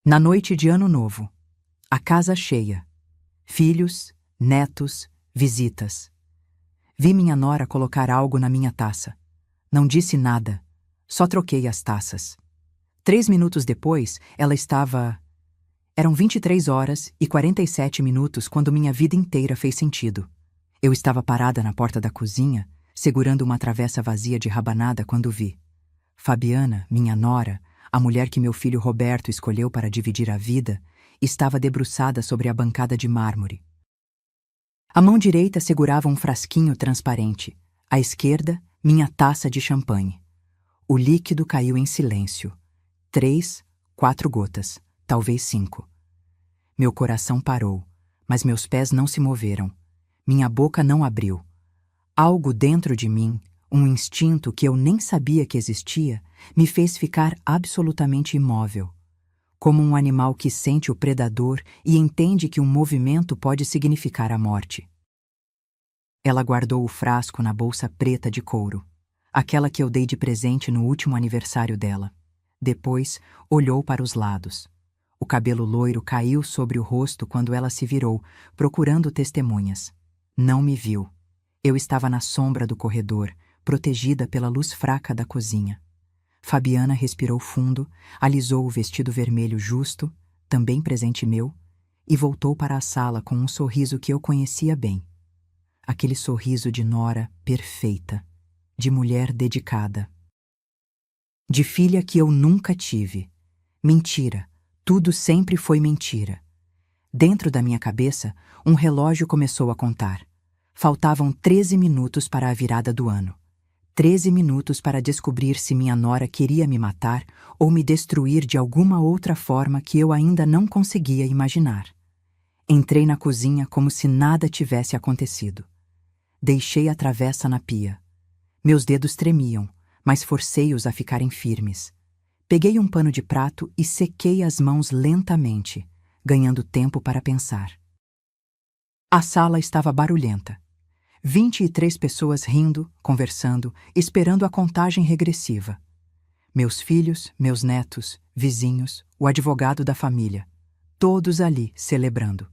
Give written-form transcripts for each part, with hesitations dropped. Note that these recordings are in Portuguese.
Na noite de Ano Novo, a casa cheia. Filhos, netos, visitas. Vi minha nora colocar algo na minha taça. Não disse nada, só troquei as taças. 3 minutos depois, ela estava... Eram 23h47 quando minha vida inteira fez sentido. Eu estava parada na porta da cozinha, segurando uma travessa vazia de rabanada quando vi. Fabiana, minha nora, a mulher que meu filho Roberto escolheu para dividir a vida, estava debruçada sobre a bancada de mármore. A mão direita segurava um frasquinho transparente, à esquerda, minha taça de champanhe. O líquido caiu em silêncio. 3, 4 gotas, talvez 5. Meu coração parou, mas meus pés não se moveram. Minha boca não abriu. Algo dentro de mim, um instinto que eu nem sabia que existia, me fez ficar absolutamente imóvel. Como um animal que sente o predador e entende que um movimento pode significar a morte. Ela guardou o frasco na bolsa preta de couro, aquela que eu dei de presente no último aniversário dela. Depois, olhou para os lados. O cabelo loiro caiu sobre o rosto quando ela se virou, procurando testemunhas. Não me viu. Eu estava na sombra do corredor, protegida pela luz fraca da cozinha. Fabiana respirou fundo, alisou o vestido vermelho justo, também presente meu, e voltou para a sala com um sorriso que eu conhecia bem. Aquele sorriso de nora perfeita, de mulher dedicada. De filha que eu nunca tive. Mentira, tudo sempre foi mentira. Dentro da minha cabeça, um relógio começou a contar. Faltavam 13 minutos para a virada do ano. 13 minutos para descobrir se minha nora queria me matar ou me destruir de alguma outra forma que eu ainda não conseguia imaginar. Entrei na cozinha como se nada tivesse acontecido. Deixei a travessa na pia. Meus dedos tremiam, mas forcei-os a ficarem firmes. Peguei um pano de prato e sequei as mãos lentamente, ganhando tempo para pensar. A sala estava barulhenta. 23 pessoas rindo, conversando, esperando a contagem regressiva. Meus filhos, meus netos, vizinhos, o advogado da família. Todos ali celebrando.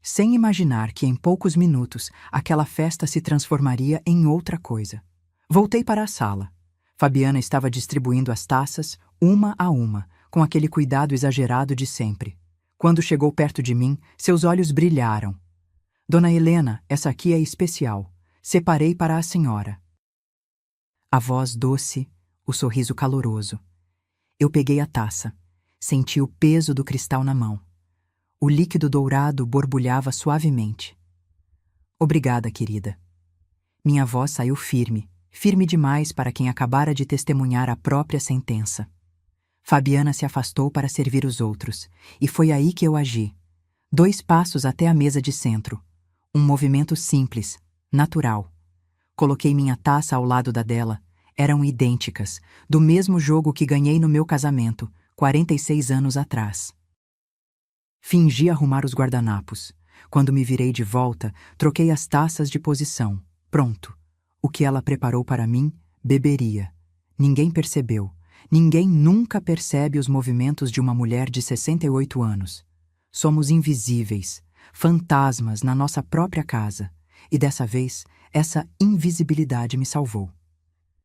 Sem imaginar que em poucos minutos aquela festa se transformaria em outra coisa. Voltei para a sala. Fabiana estava distribuindo as taças, uma a uma, com aquele cuidado exagerado de sempre. Quando chegou perto de mim, seus olhos brilharam. Dona Helena, essa aqui é especial. Separei para a senhora. A voz doce, o sorriso caloroso. Eu peguei a taça. Senti o peso do cristal na mão. O líquido dourado borbulhava suavemente. Obrigada, querida. Minha voz saiu firme, firme demais para quem acabara de testemunhar a própria sentença. Fabiana se afastou para servir os outros, e foi aí que eu agi. 2 passos até a mesa de centro. Um movimento simples, natural. Coloquei minha taça ao lado da dela. Eram idênticas, do mesmo jogo que ganhei no meu casamento, 46 anos atrás. Fingi arrumar os guardanapos. Quando me virei de volta, troquei as taças de posição. Pronto. O que ela preparou para mim, beberia. Ninguém percebeu. Ninguém nunca percebe os movimentos de uma mulher de 68 anos. Somos invisíveis. Fantasmas na nossa própria casa, e dessa vez, essa invisibilidade me salvou.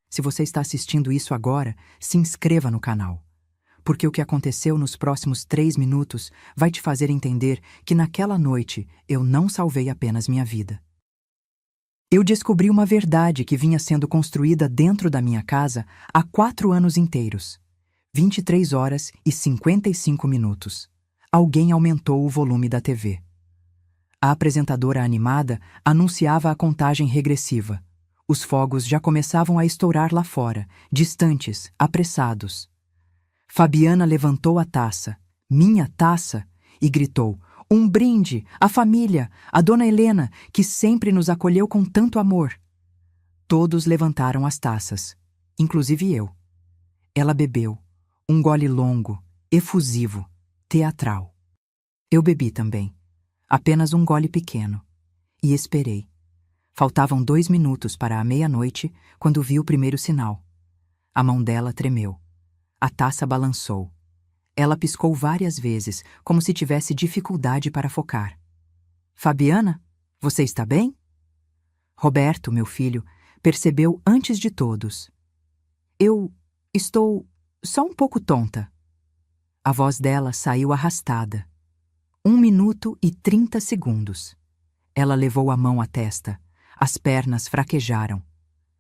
Se você está assistindo isso agora, se inscreva no canal, porque o que aconteceu nos próximos 3 minutos vai te fazer entender que naquela noite eu não salvei apenas minha vida. Eu descobri uma verdade que vinha sendo construída dentro da minha casa há 4 anos inteiros. 23h55. Alguém aumentou o volume da TV. A apresentadora animada anunciava a contagem regressiva. Os fogos já começavam a estourar lá fora, distantes, apressados. Fabiana levantou a taça, minha taça, e gritou: "Um brinde, à família, à Dona Helena, que sempre nos acolheu com tanto amor." Todos levantaram as taças, inclusive eu. Ela bebeu, um gole longo, efusivo, teatral. Eu bebi também. Apenas um gole pequeno. E esperei. Faltavam 2 minutos para a meia-noite quando vi o primeiro sinal. A mão dela tremeu. A taça balançou. Ela piscou várias vezes, como se tivesse dificuldade para focar. Fabiana, você está bem? Roberto, meu filho, percebeu antes de todos. Eu estou só um pouco tonta. A voz dela saiu arrastada. 1 minuto e 30 segundos. Ela levou a mão à testa. As pernas fraquejaram.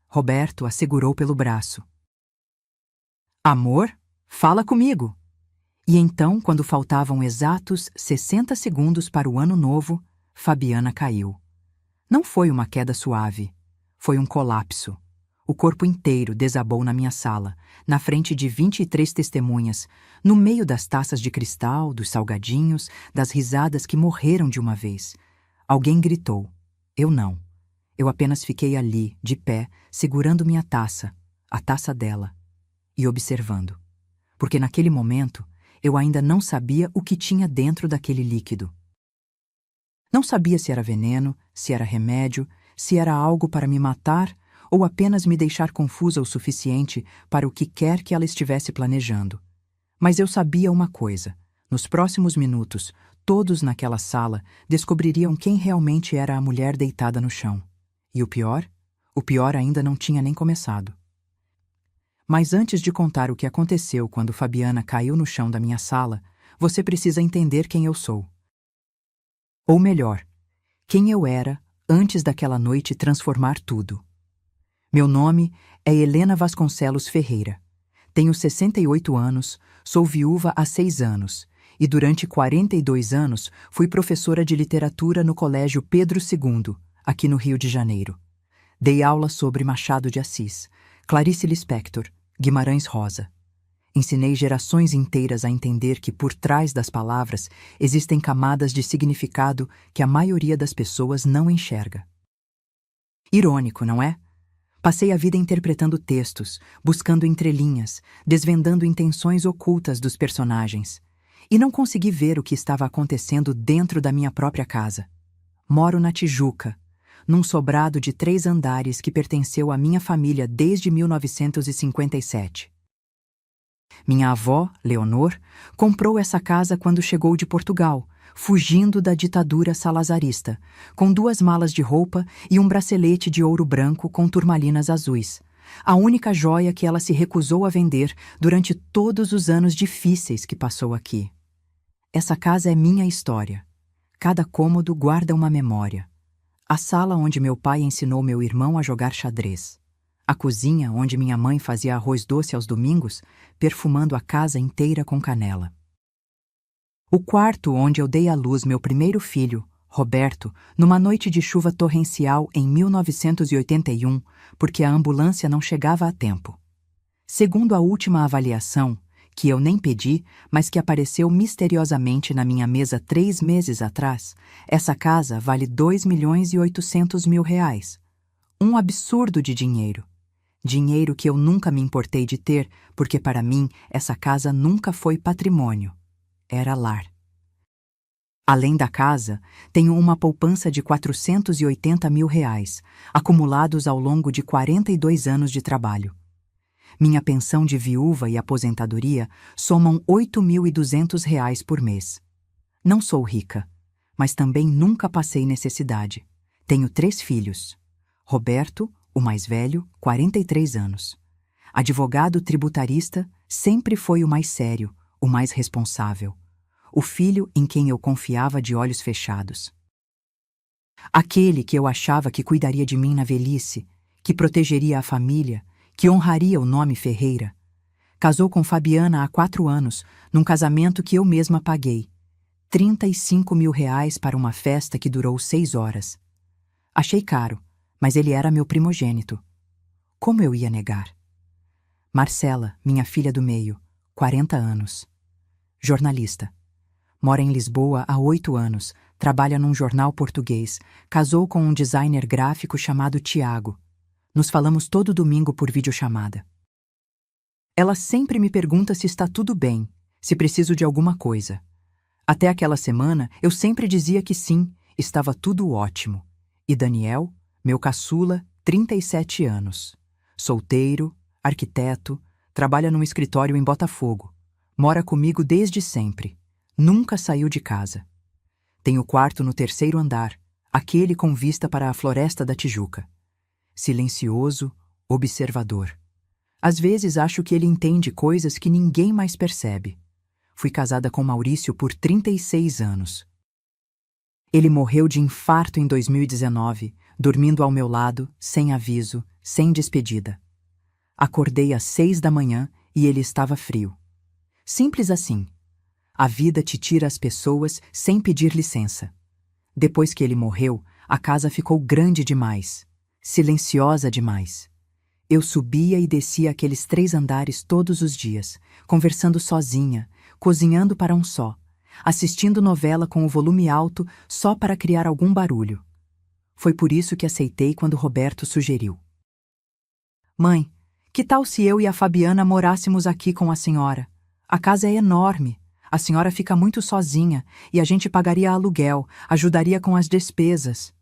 Roberto a segurou pelo braço. Amor, fala comigo. E então, quando faltavam exatos 60 segundos para o ano novo, Fabiana caiu. Não foi uma queda suave. Foi um colapso. O corpo inteiro desabou na minha sala, na frente de 23 testemunhas, no meio das taças de cristal, dos salgadinhos, das risadas que morreram de uma vez. Alguém gritou. Eu não. Eu apenas fiquei ali, de pé, segurando minha taça, a taça dela, e observando. Porque naquele momento, eu ainda não sabia o que tinha dentro daquele líquido. Não sabia se era veneno, se era remédio, se era algo para me matar ou apenas me deixar confusa o suficiente para o que quer que ela estivesse planejando. Mas eu sabia uma coisa. Nos próximos minutos, todos naquela sala descobririam quem realmente era a mulher deitada no chão. E o pior ainda não tinha nem começado. Mas antes de contar o que aconteceu quando Fabiana caiu no chão da minha sala, você precisa entender quem eu sou. Ou melhor, quem eu era antes daquela noite transformar tudo. Meu nome é Helena Vasconcelos Ferreira. Tenho 68 anos, sou viúva há 6 anos e durante 42 anos fui professora de literatura no Colégio Pedro II, aqui no Rio de Janeiro. Dei aula sobre Machado de Assis, Clarice Lispector, Guimarães Rosa. Ensinei gerações inteiras a entender que por trás das palavras existem camadas de significado que a maioria das pessoas não enxerga. Irônico, não é? Passei a vida interpretando textos, buscando entrelinhas, desvendando intenções ocultas dos personagens. E não consegui ver o que estava acontecendo dentro da minha própria casa. Moro na Tijuca, num sobrado de 3 andares que pertenceu à minha família desde 1957. Minha avó, Leonor, comprou essa casa quando chegou de Portugal, fugindo da ditadura salazarista, com 2 malas de roupa e um bracelete de ouro branco com turmalinas azuis, a única joia que ela se recusou a vender durante todos os anos difíceis que passou aqui. Essa casa é minha história. Cada cômodo guarda uma memória. A sala onde meu pai ensinou meu irmão a jogar xadrez. A cozinha onde minha mãe fazia arroz doce aos domingos, perfumando a casa inteira com canela. O quarto onde eu dei à luz meu primeiro filho, Roberto, numa noite de chuva torrencial em 1981, porque a ambulância não chegava a tempo. Segundo a última avaliação, que eu nem pedi, mas que apareceu misteriosamente na minha mesa 3 meses atrás, essa casa vale R$ 2.800.000. Um absurdo de dinheiro. Dinheiro que eu nunca me importei de ter, porque para mim essa casa nunca foi patrimônio. Era lar. Além da casa, tenho uma poupança de R$ 480.000, acumulados ao longo de 42 anos de trabalho. Minha pensão de viúva e aposentadoria somam R$ 8.200 por mês. Não sou rica, mas também nunca passei necessidade. Tenho 3 filhos. Roberto, o mais velho, 43 anos. Advogado tributarista, sempre foi o mais sério, o mais responsável. O filho em quem eu confiava de olhos fechados. Aquele que eu achava que cuidaria de mim na velhice, que protegeria a família, que honraria o nome Ferreira. Casou com Fabiana há 4 anos, num casamento que eu mesma paguei. R$ 35.000 para uma festa que durou 6 horas. Achei caro, mas ele era meu primogênito. Como eu ia negar? Marcela, minha filha do meio, 40 anos. Jornalista. Mora em Lisboa há 8 anos, trabalha num jornal português, casou com um designer gráfico chamado Tiago. Nos falamos todo domingo por videochamada. Ela sempre me pergunta se está tudo bem, se preciso de alguma coisa. Até aquela semana, eu sempre dizia que sim, estava tudo ótimo. E Daniel, meu caçula, 37 anos. Solteiro, arquiteto, trabalha num escritório em Botafogo. Mora comigo desde sempre. Nunca saiu de casa. Tem o quarto no terceiro andar, aquele com vista para a Floresta da Tijuca. Silencioso, observador. Às vezes acho que ele entende coisas que ninguém mais percebe. Fui casada com Maurício por 36 anos. Ele morreu de infarto em 2019, dormindo ao meu lado, sem aviso, sem despedida. Acordei às 6 da manhã e ele estava frio. Simples assim. A vida te tira as pessoas sem pedir licença. Depois que ele morreu, a casa ficou grande demais, silenciosa demais. Eu subia e descia aqueles 3 andares todos os dias, conversando sozinha, cozinhando para um só, assistindo novela com o volume alto só para criar algum barulho. Foi por isso que aceitei quando Roberto sugeriu. Mãe, que tal se eu e a Fabiana morássemos aqui com a senhora? A casa é enorme. A senhora fica muito sozinha e a gente pagaria aluguel, ajudaria com as despesas.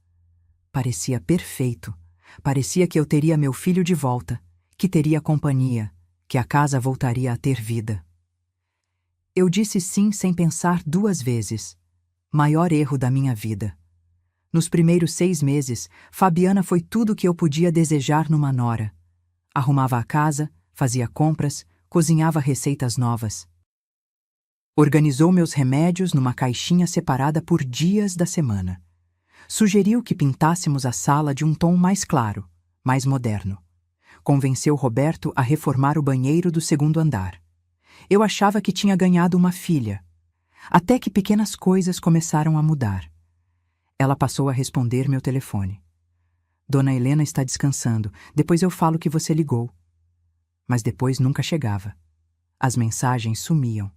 Parecia perfeito. Parecia que eu teria meu filho de volta, que teria companhia, que a casa voltaria a ter vida. Eu disse sim sem pensar 2 vezes. Maior erro da minha vida. Nos primeiros 6 meses, Fabiana foi tudo o que eu podia desejar numa nora. Arrumava a casa, fazia compras, cozinhava receitas novas. Organizou meus remédios numa caixinha separada por dias da semana. Sugeriu que pintássemos a sala de um tom mais claro, mais moderno. Convenceu Roberto a reformar o banheiro do 2º andar. Eu achava que tinha ganhado uma filha. Até que pequenas coisas começaram a mudar. Ela passou a responder meu telefone. Dona Helena está descansando, depois eu falo que você ligou. Mas depois nunca chegava. As mensagens sumiam.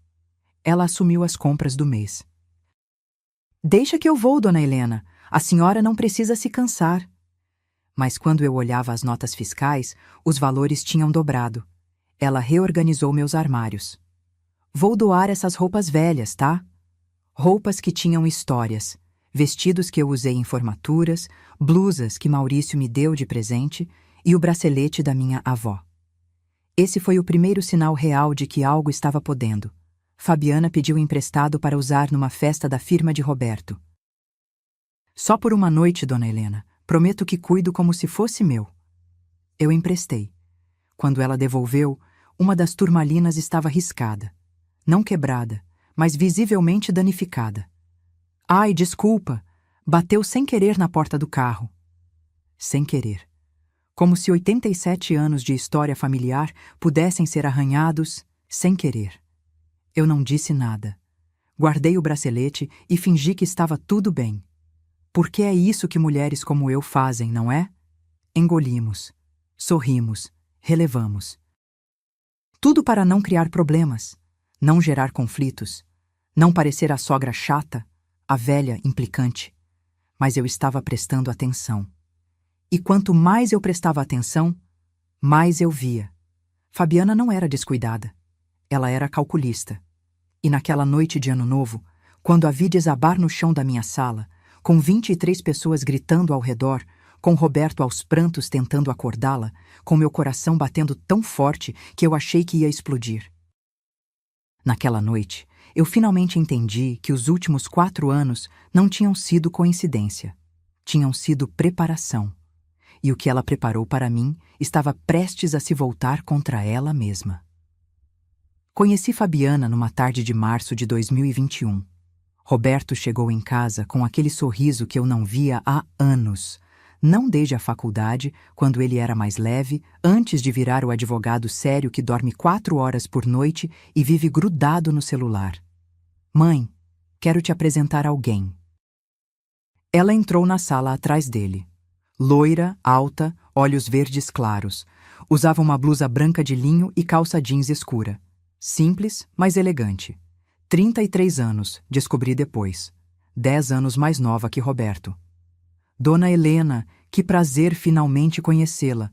Ela assumiu as compras do mês. Deixa que eu vou, Dona Helena. A senhora não precisa se cansar. Mas quando eu olhava as notas fiscais, os valores tinham dobrado. Ela reorganizou meus armários. Vou doar essas roupas velhas, tá? Roupas que tinham histórias, vestidos que eu usei em formaturas, blusas que Maurício me deu de presente e o bracelete da minha avó. Esse foi o primeiro sinal real de que algo estava podendo. Fabiana pediu emprestado para usar numa festa da firma de Roberto. Só por uma noite, Dona Helena. Prometo que cuido como se fosse meu. Eu emprestei. Quando ela devolveu, uma das turmalinas estava riscada. Não quebrada, mas visivelmente danificada. Ai, desculpa! Bateu sem querer na porta do carro. Sem querer. Como se 87 anos de história familiar pudessem ser arranhados sem querer. Eu não disse nada. Guardei o bracelete e fingi que estava tudo bem. Porque é isso que mulheres como eu fazem, não é? Engolimos, sorrimos, relevamos. Tudo para não criar problemas, não gerar conflitos, não parecer a sogra chata, a velha implicante. Mas eu estava prestando atenção. E quanto mais eu prestava atenção, mais eu via. Fabiana não era descuidada. Ela era calculista. E naquela noite de Ano Novo, quando a vi desabar no chão da minha sala, com 23 pessoas gritando ao redor, com Roberto aos prantos tentando acordá-la, com meu coração batendo tão forte que eu achei que ia explodir. Naquela noite, eu finalmente entendi que os últimos 4 anos não tinham sido coincidência. Tinham sido preparação. E o que ela preparou para mim estava prestes a se voltar contra ela mesma. Conheci Fabiana numa tarde de março de 2021. Roberto chegou em casa com aquele sorriso que eu não via há anos. Não desde a faculdade, quando ele era mais leve, antes de virar o advogado sério que dorme 4 horas por noite e vive grudado no celular. Mãe, quero te apresentar alguém. Ela entrou na sala atrás dele. Loira, alta, olhos verdes claros. Usava uma blusa branca de linho e calça jeans escura. Simples, mas elegante. 33 anos, descobri depois. 10 anos mais nova que Roberto. Dona Helena, que prazer finalmente conhecê-la.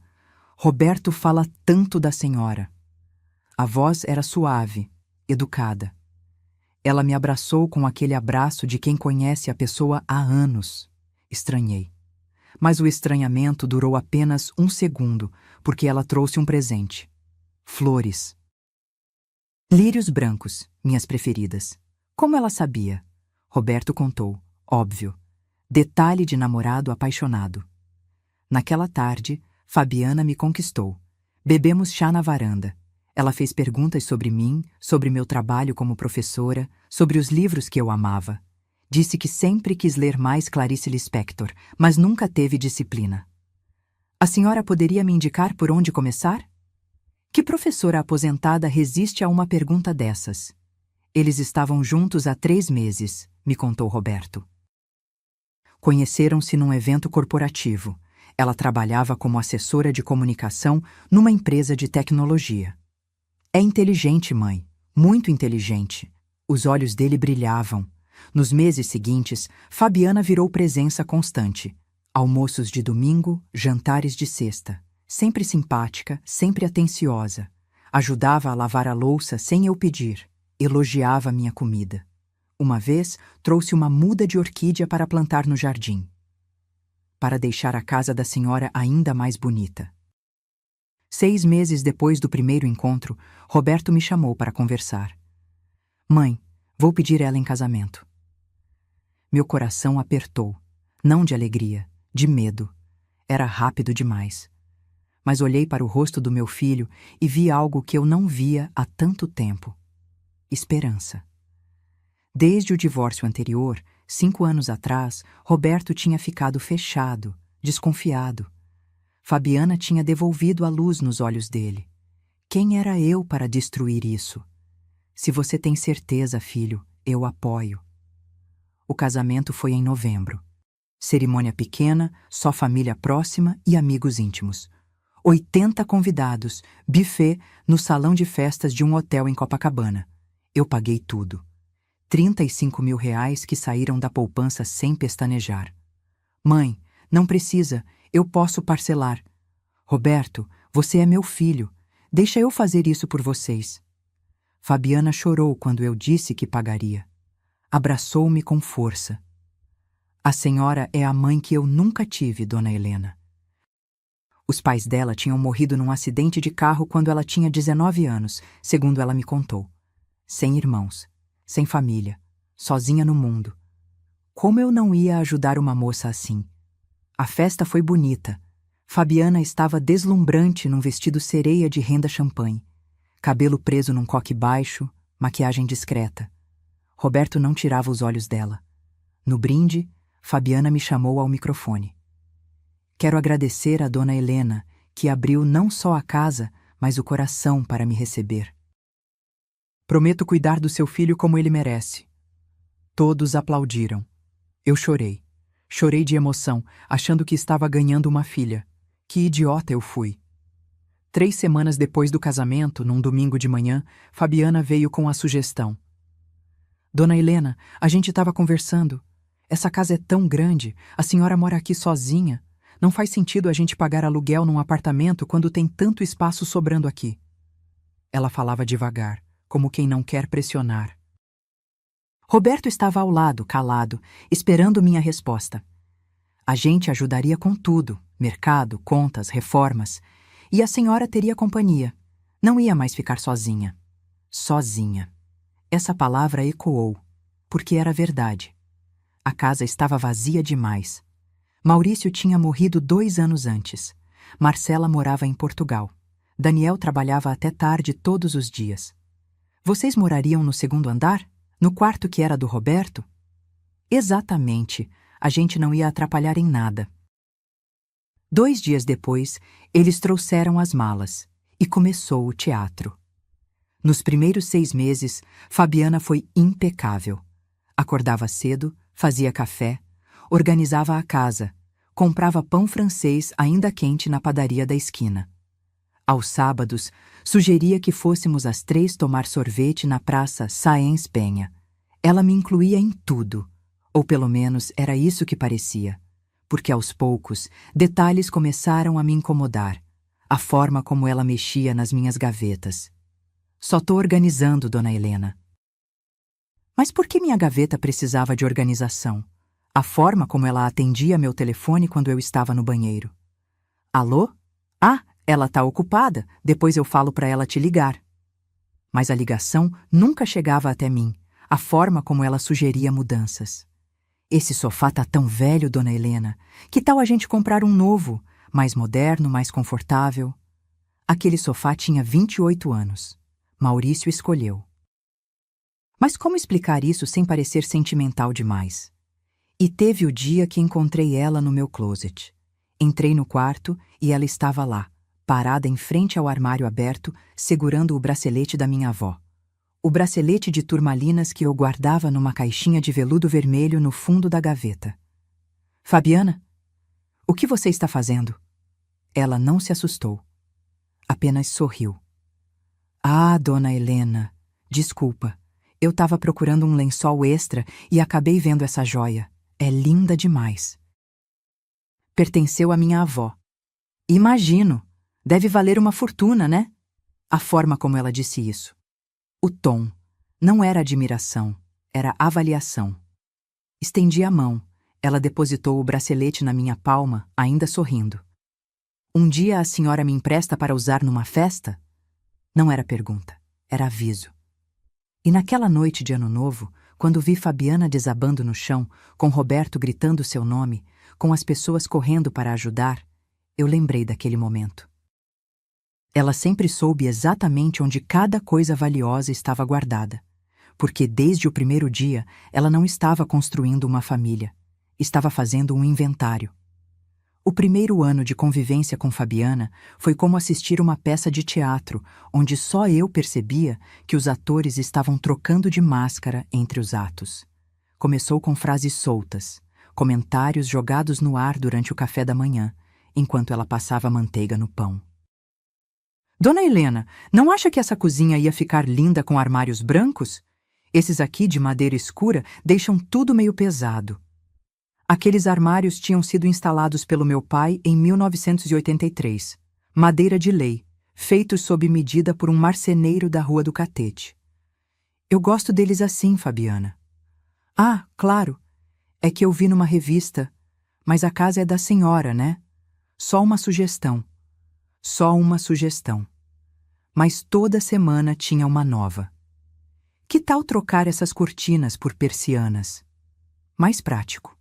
Roberto fala tanto da senhora. A voz era suave, educada. Ela me abraçou com aquele abraço de quem conhece a pessoa há anos. Estranhei. Mas o estranhamento durou apenas 1 segundo, porque ela trouxe um presente. Flores. Lírios brancos, minhas preferidas. Como ela sabia? Roberto contou, óbvio. Detalhe de namorado apaixonado. Naquela tarde, Fabiana me conquistou. Bebemos chá na varanda. Ela fez perguntas sobre mim, sobre meu trabalho como professora, sobre os livros que eu amava. Disse que sempre quis ler mais Clarice Lispector, mas nunca teve disciplina. A senhora poderia me indicar por onde começar? Que professora aposentada resiste a uma pergunta dessas? Eles estavam juntos há 3 meses, me contou Roberto. Conheceram-se num evento corporativo. Ela trabalhava como assessora de comunicação numa empresa de tecnologia. É inteligente, mãe. Muito inteligente. Os olhos dele brilhavam. Nos meses seguintes, Fabiana virou presença constante. Almoços de domingo, jantares de sexta. Sempre simpática, sempre atenciosa. Ajudava a lavar a louça sem eu pedir. Elogiava minha comida. Uma vez, trouxe uma muda de orquídea para plantar no jardim, para deixar a casa da senhora ainda mais bonita. 6 meses depois do primeiro encontro, Roberto me chamou para conversar. Mãe, vou pedir ela em casamento. Meu coração apertou, não de alegria, de medo. Era rápido demais. Mas olhei para o rosto do meu filho e vi algo que eu não via há tanto tempo. Esperança. Desde o divórcio anterior, 5 anos atrás, Roberto tinha ficado fechado, desconfiado. Fabiana tinha devolvido a luz nos olhos dele. Quem era eu para destruir isso? Se você tem certeza, filho, eu apoio. O casamento foi em novembro. Cerimônia pequena, só família próxima e amigos íntimos. 80 convidados, buffet no salão de festas de um hotel em Copacabana. Eu paguei tudo. 35 mil reais que saíram da poupança sem pestanejar. Mãe, não precisa, eu posso parcelar. Roberto, você é meu filho. Deixa eu fazer isso por vocês. Fabiana chorou quando eu disse que pagaria. Abraçou-me com força. A senhora é a mãe que eu nunca tive, dona Helena. Os pais dela tinham morrido num acidente de carro quando ela tinha 19 anos, segundo ela me contou. Sem irmãos. Sem família, sozinha no mundo. Como eu não ia ajudar uma moça assim? A festa foi bonita. Fabiana estava deslumbrante num vestido sereia de renda champanhe. Cabelo preso num coque baixo, maquiagem discreta. Roberto não tirava os olhos dela. No brinde, Fabiana me chamou ao microfone. Quero agradecer a dona Helena, que abriu não só a casa, mas o coração para me receber. Prometo cuidar do seu filho como ele merece. Todos aplaudiram. Eu chorei. Chorei de emoção, achando que estava ganhando uma filha. Que idiota eu fui. 3 semanas depois do casamento, num domingo de manhã, Fabiana veio com a sugestão. Dona Helena, a gente estava conversando. Essa casa é tão grande, a senhora mora aqui sozinha. Não faz sentido a gente pagar aluguel num apartamento quando tem tanto espaço sobrando aqui. Ela falava devagar, como quem não quer pressionar. Roberto estava ao lado, calado, esperando minha resposta. A gente ajudaria com tudo, mercado, contas, reformas, e a senhora teria companhia. Não ia mais ficar sozinha. Sozinha. Essa palavra ecoou, porque era verdade. A casa estava vazia demais. Maurício tinha morrido 2 anos antes. Marcela morava em Portugal. Daniel trabalhava até tarde todos os dias. Vocês morariam no 2º andar? No quarto que era do Roberto? Exatamente. A gente não ia atrapalhar em nada. 2 dias depois, eles trouxeram as malas e começou o teatro. Nos primeiros 6 meses, Fabiana foi impecável. Acordava cedo, fazia café, organizava a casa, comprava pão francês ainda quente na padaria da esquina. Aos sábados, sugeria que fôssemos às 3 tomar sorvete na praça Sáenz Penha. Ela me incluía em tudo, ou pelo menos era isso que parecia, porque aos poucos, detalhes começaram a me incomodar, a forma como ela mexia nas minhas gavetas. Só tô organizando, dona Helena. Mas por que minha gaveta precisava de organização? A forma como ela atendia meu telefone quando eu estava no banheiro. Alô? Ah, ela tá ocupada, depois eu falo para ela te ligar. mas a ligação nunca chegava até mim, a forma como ela sugeria mudanças. Esse sofá tá tão velho, dona Helena. Que tal a gente comprar um novo, mais moderno, mais confortável? Aquele sofá tinha 28 anos. Maurício escolheu. Mas como explicar isso sem parecer sentimental demais? E teve o dia que encontrei ela no meu closet. Entrei no quarto e ela estava lá, parada em frente ao armário aberto, segurando o bracelete da minha avó. O bracelete de turmalinas que eu guardava numa caixinha de veludo vermelho no fundo da gaveta. Fabiana, o que você está fazendo? Ela não se assustou. Apenas sorriu. Ah, dona Helena, desculpa. Eu estava procurando um lençol extra e acabei vendo essa joia. É linda demais. Pertenceu à minha avó. Imagino. Deve valer uma fortuna, né? A forma como ela disse isso. O tom. Não era admiração, era avaliação. Estendi a mão. Ela depositou o bracelete na minha palma, ainda sorrindo. Um dia a senhora me empresta para usar numa festa? Não era pergunta, era aviso. E naquela noite de Ano Novo, quando vi Fabiana desabando no chão, com Roberto gritando seu nome, com as pessoas correndo para ajudar, eu lembrei daquele momento. Ela sempre soube exatamente onde cada coisa valiosa estava guardada, porque desde o primeiro dia ela não estava construindo uma família, estava fazendo um inventário. O primeiro ano de convivência com Fabiana foi como assistir uma peça de teatro, onde só eu percebia que os atores estavam trocando de máscara entre os atos. Começou com frases soltas, comentários jogados no ar durante o café da manhã, enquanto ela passava manteiga no pão. Dona Helena, não acha que essa cozinha ia ficar linda com armários brancos? Esses aqui de madeira escura deixam tudo meio pesado. Aqueles armários tinham sido instalados pelo meu pai em 1983. Madeira de lei, feitos sob medida por um marceneiro da Rua do Catete. Eu gosto deles assim, Fabiana. Ah, claro. É que eu vi numa revista. Mas a casa é da senhora, né? Só uma sugestão. Só uma sugestão. Mas toda semana tinha uma nova. Que tal trocar essas cortinas por persianas? Mais prático.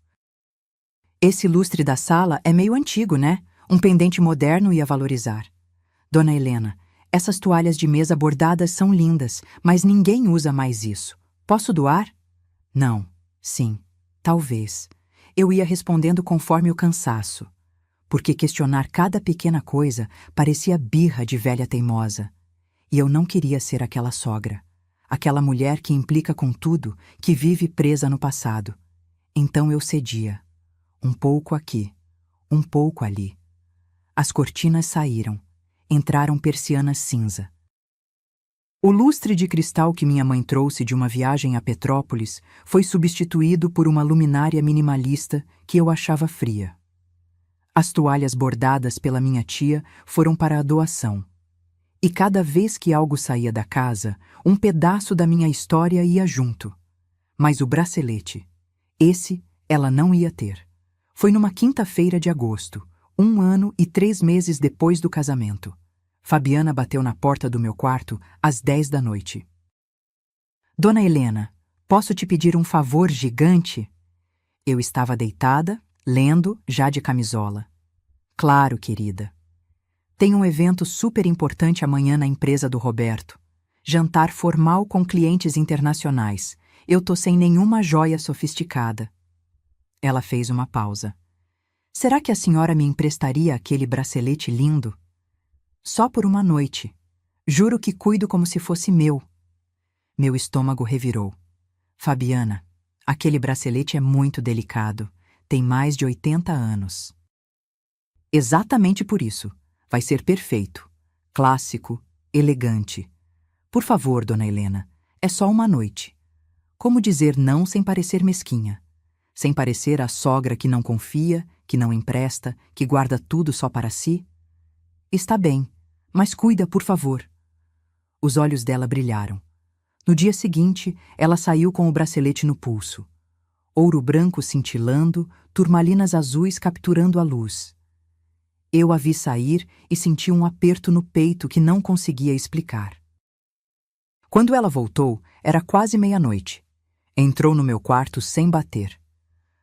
Esse lustre da sala é meio antigo, né? Um pendente moderno ia valorizar. Dona Helena, essas toalhas de mesa bordadas são lindas, mas ninguém usa mais isso. Posso doar? Não. Sim. Talvez. Eu ia respondendo conforme o cansaço, porque questionar cada pequena coisa parecia birra de velha teimosa. E eu não queria ser aquela sogra, aquela mulher que implica com tudo, que vive presa no passado. Então eu cedia. Um pouco aqui, um pouco ali. As cortinas saíram. Entraram persianas cinza. O lustre de cristal que minha mãe trouxe de uma viagem a Petrópolis foi substituído por uma luminária minimalista que eu achava fria. As toalhas bordadas pela minha tia foram para a doação. E cada vez que algo saía da casa, um pedaço da minha história ia junto. Mas o bracelete, esse ela não ia ter. Foi numa quinta-feira de agosto, 1 ano e 3 meses depois do casamento. Fabiana bateu na porta do meu quarto às 10 da noite. Dona Helena, posso te pedir um favor gigante? Eu estava deitada, lendo, já de camisola. Claro, querida. Tem um evento super importante amanhã na empresa do Roberto. Jantar formal com clientes internacionais. Eu tô sem nenhuma joia sofisticada. Ela fez uma pausa. Será que a senhora me emprestaria aquele bracelete lindo? Só por uma noite. Juro que cuido como se fosse meu. Meu estômago revirou. Fabiana, aquele bracelete é muito delicado. Tem mais de 80 anos. Exatamente por isso. Vai ser perfeito. Clássico, elegante. Por favor, dona Helena, é só uma noite. Como dizer não sem parecer mesquinha? Sem parecer a sogra que não confia, que não empresta, que guarda tudo só para si? Está bem, mas cuida, por favor. Os olhos dela brilharam. No dia seguinte, ela saiu com o bracelete no pulso. Ouro branco cintilando, turmalinas azuis capturando a luz. Eu a vi sair e senti um aperto no peito que não conseguia explicar. Quando ela voltou, era quase meia-noite. Entrou no meu quarto sem bater.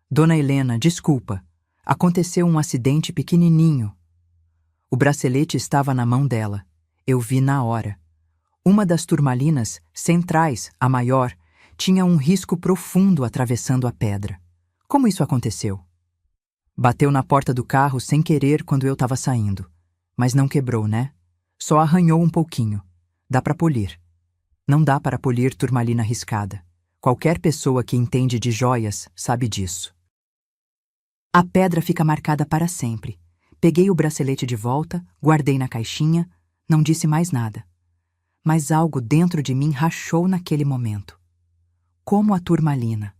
Dona Helena, desculpa. Aconteceu um acidente pequenininho. O bracelete estava na mão dela. Eu vi na hora. Uma das turmalinas centrais, a maior, tinha um risco profundo atravessando a pedra. Como isso aconteceu? Bateu na porta do carro sem querer quando eu estava saindo. Mas não quebrou, né? Só arranhou um pouquinho. Dá para polir. Não dá para polir turmalina riscada. Qualquer pessoa que entende de joias sabe disso. A pedra fica marcada para sempre. Peguei o bracelete de volta, guardei na caixinha, não disse mais nada. Mas algo dentro de mim rachou naquele momento. Como a turmalina.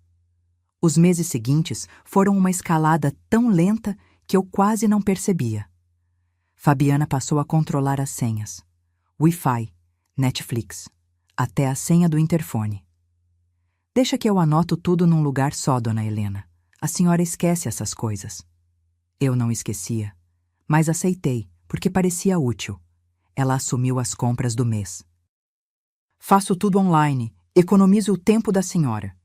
Os meses seguintes foram uma escalada tão lenta que eu quase não percebia. Fabiana passou a controlar as senhas. Wi-Fi, Netflix, até a senha do interfone. Deixa que eu anoto tudo num lugar só, dona Helena. A senhora esquece essas coisas. Eu não esquecia, mas aceitei, porque parecia útil. Ela assumiu as compras do mês. Faço tudo online, economizo o tempo da senhora.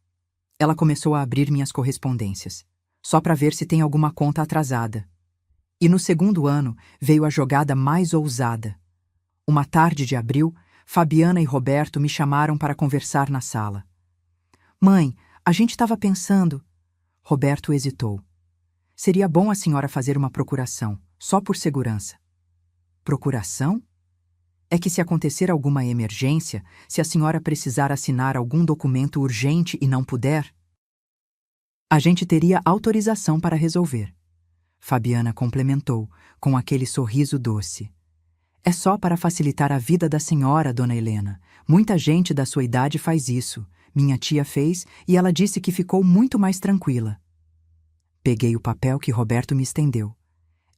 Ela começou a abrir minhas correspondências, só para ver se tem alguma conta atrasada. E no segundo ano veio a jogada mais ousada. Uma tarde de abril, Fabiana e Roberto me chamaram para conversar na sala. Mãe, a gente estava pensando... Roberto hesitou. Seria bom a senhora fazer uma procuração, só por segurança. Procuração? É que se acontecer alguma emergência, se a senhora precisar assinar algum documento urgente e não puder, a gente teria autorização para resolver. Fabiana complementou, com aquele sorriso doce. É só para facilitar a vida da senhora, dona Helena. Muita gente da sua idade faz isso. Minha tia fez e ela disse que ficou muito mais tranquila. Peguei o papel que Roberto me estendeu.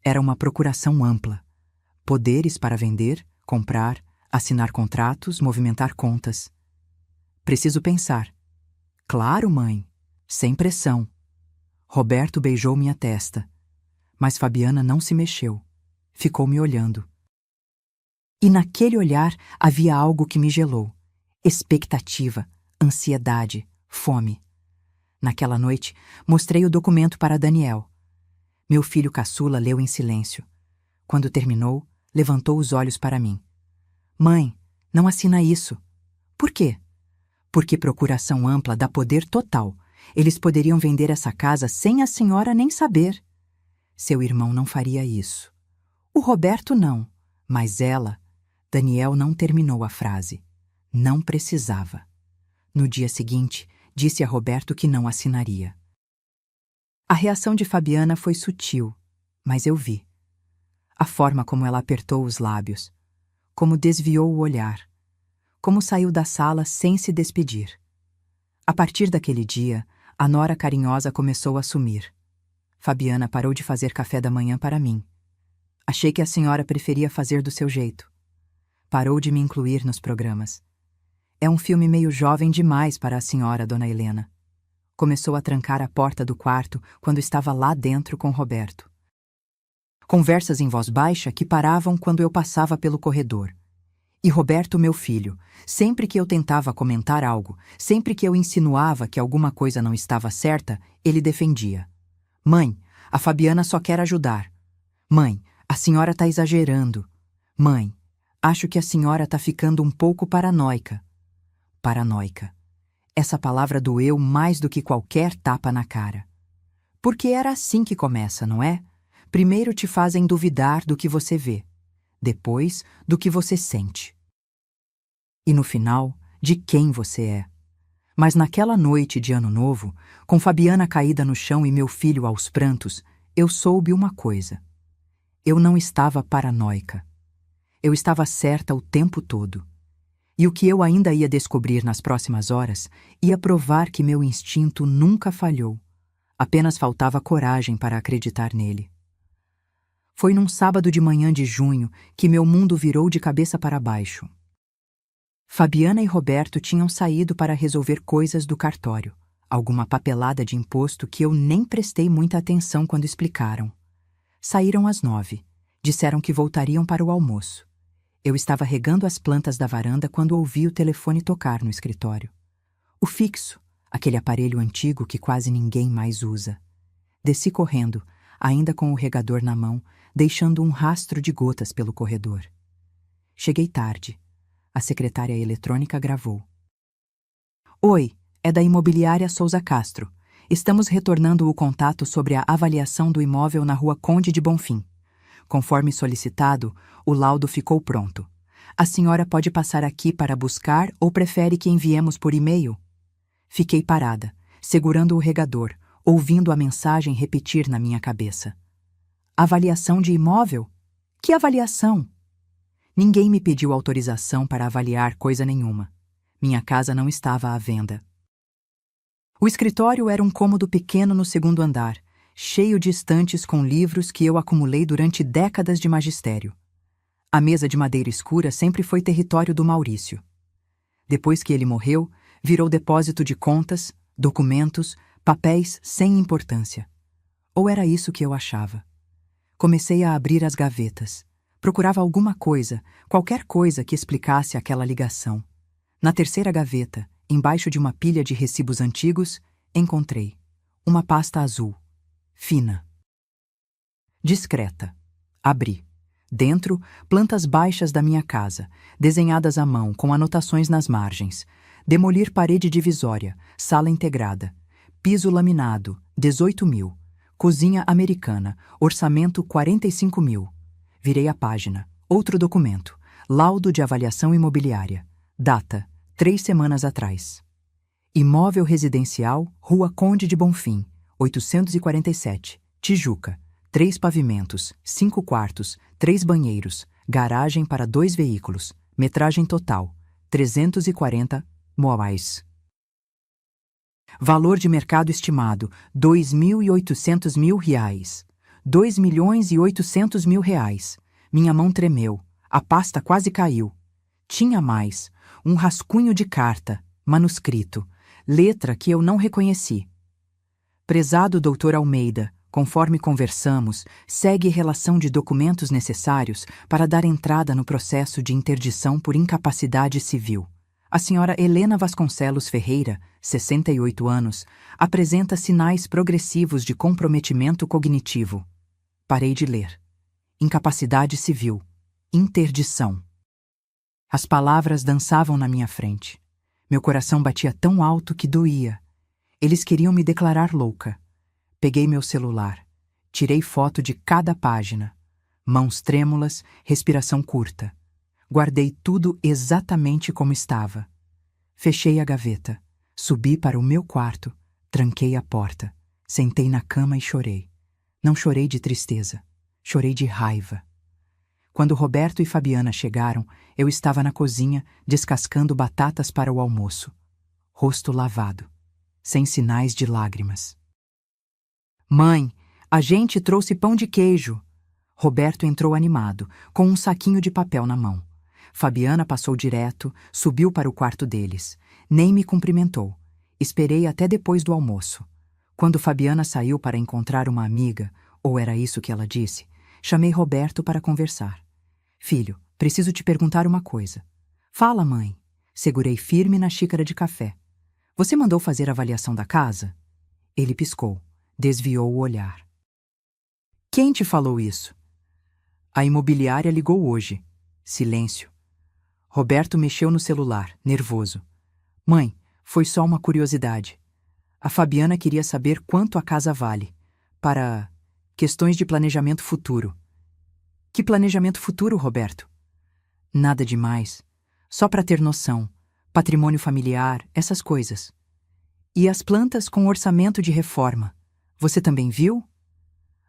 Era uma procuração ampla. Poderes para vender, comprar, assinar contratos, movimentar contas. Preciso pensar. Claro, mãe. Sem pressão. Roberto beijou minha testa. Mas Fabiana não se mexeu. Ficou me olhando. E naquele olhar havia algo que me gelou. Expectativa, ansiedade, fome. Naquela noite, mostrei o documento para Daniel. Meu filho caçula leu em silêncio. Quando terminou, levantou os olhos para mim. Mãe, não assina isso. Por quê? Porque procuração ampla dá poder total. Eles poderiam vender essa casa sem a senhora nem saber. Seu irmão não faria isso. O Roberto não, mas ela... Daniel não terminou a frase. Não precisava. No dia seguinte, disse a Roberto que não assinaria. A reação de Fabiana foi sutil, mas eu vi. A forma como ela apertou os lábios, como desviou o olhar, como saiu da sala sem se despedir. A partir daquele dia, a nora carinhosa começou a sumir. Fabiana parou de fazer café da manhã para mim. Achei que a senhora preferia fazer do seu jeito. Parou de me incluir nos programas. É um filme meio jovem demais para a senhora, dona Helena. Começou a trancar a porta do quarto quando estava lá dentro com Roberto. Conversas em voz baixa que paravam quando eu passava pelo corredor. E Roberto, meu filho, sempre que eu tentava comentar algo, sempre que eu insinuava que alguma coisa não estava certa, ele defendia. Mãe, a Fabiana só quer ajudar. Mãe, a senhora está exagerando. Mãe, acho que a senhora está ficando um pouco paranoica. Paranoica. Essa palavra doeu mais do que qualquer tapa na cara. Porque era assim que começa, não é? Primeiro te fazem duvidar do que você vê. Depois, do que você sente. E no final, de quem você é. Mas naquela noite de Ano Novo, com Fabiana caída no chão e meu filho aos prantos, eu soube uma coisa. Eu não estava paranoica. Eu estava certa o tempo todo. E o que eu ainda ia descobrir nas próximas horas ia provar que meu instinto nunca falhou. Apenas faltava coragem para acreditar nele. Foi num sábado de manhã de junho que meu mundo virou de cabeça para baixo. Fabiana e Roberto tinham saído para resolver coisas do cartório, alguma papelada de imposto que eu nem prestei muita atenção quando explicaram. Saíram às 9. Disseram que voltariam para o almoço. Eu estava regando as plantas da varanda quando ouvi o telefone tocar no escritório. O fixo, aquele aparelho antigo que quase ninguém mais usa. Desci correndo, ainda com o regador na mão, deixando um rastro de gotas pelo corredor. Cheguei tarde. A secretária eletrônica gravou. Oi, é da imobiliária Souza Castro. Estamos retornando o contato sobre a avaliação do imóvel na Rua Conde de Bonfim. Conforme solicitado, o laudo ficou pronto. A senhora pode passar aqui para buscar ou prefere que enviemos por e-mail? Fiquei parada, segurando o regador, ouvindo a mensagem repetir na minha cabeça. Avaliação de imóvel? Que avaliação? Ninguém me pediu autorização para avaliar coisa nenhuma. Minha casa não estava à venda. O escritório era um cômodo pequeno no segundo andar, cheio de estantes com livros que eu acumulei durante décadas de magistério. A mesa de madeira escura sempre foi território do Maurício. Depois que ele morreu, virou depósito de contas, documentos, papéis sem importância. Ou era isso que eu achava. Comecei a abrir as gavetas. Procurava alguma coisa, qualquer coisa que explicasse aquela ligação. Na terceira gaveta, embaixo de uma pilha de recibos antigos, encontrei uma pasta azul, fina. Discreta. Abri. Dentro, plantas baixas da minha casa, desenhadas à mão com anotações nas margens. Demolir parede divisória, sala integrada. Piso laminado, 18 mil. Cozinha americana, orçamento 45 mil. Virei a página. Outro documento. Laudo de avaliação imobiliária. Data, 3 semanas atrás. Imóvel residencial, Rua Conde de Bonfim, 847, Tijuca. 3 pavimentos, 5 quartos, 3 banheiros, garagem para 2 veículos. Metragem total, 340 moais. Valor de mercado estimado, R$ 2.800.000. 2.800.000. Minha mão tremeu. A pasta quase caiu. Tinha mais. Um rascunho de carta, manuscrito, letra que eu não reconheci. Prezado Dr. Almeida, conforme conversamos, segue relação de documentos necessários para dar entrada no processo de interdição por incapacidade civil. A senhora Helena Vasconcelos Ferreira, 68 anos, apresenta sinais progressivos de comprometimento cognitivo. Parei de ler. Incapacidade civil. Interdição. As palavras dançavam na minha frente. Meu coração batia tão alto que doía. Eles queriam me declarar louca. Peguei meu celular. Tirei foto de cada página. Mãos trêmulas, respiração curta. Guardei tudo exatamente como estava. Fechei a gaveta. Subi para o meu quarto. Tranquei a porta. Sentei na cama e chorei. Não chorei de tristeza. Chorei de raiva. Quando Roberto e Fabiana chegaram, eu estava na cozinha, descascando batatas para o almoço. Rosto lavado. Sem sinais de lágrimas. Mãe, a gente trouxe pão de queijo. Roberto entrou animado, com um saquinho de papel na mão. Fabiana passou direto, subiu para o quarto deles. Nem me cumprimentou. Esperei até depois do almoço. Quando Fabiana saiu para encontrar uma amiga, ou era isso que ela disse, chamei Roberto para conversar. Filho, preciso te perguntar uma coisa. Fala, mãe. Segurei firme na xícara de café. Você mandou fazer a avaliação da casa? Ele piscou, desviou o olhar. Quem te falou isso? A imobiliária ligou hoje. Silêncio. Roberto mexeu no celular, nervoso. Mãe, foi só uma curiosidade. A Fabiana queria saber quanto a casa vale. Para questões de planejamento futuro. Que planejamento futuro, Roberto? Nada demais. Só para ter noção. Patrimônio familiar, essas coisas. E as plantas com orçamento de reforma. Você também viu?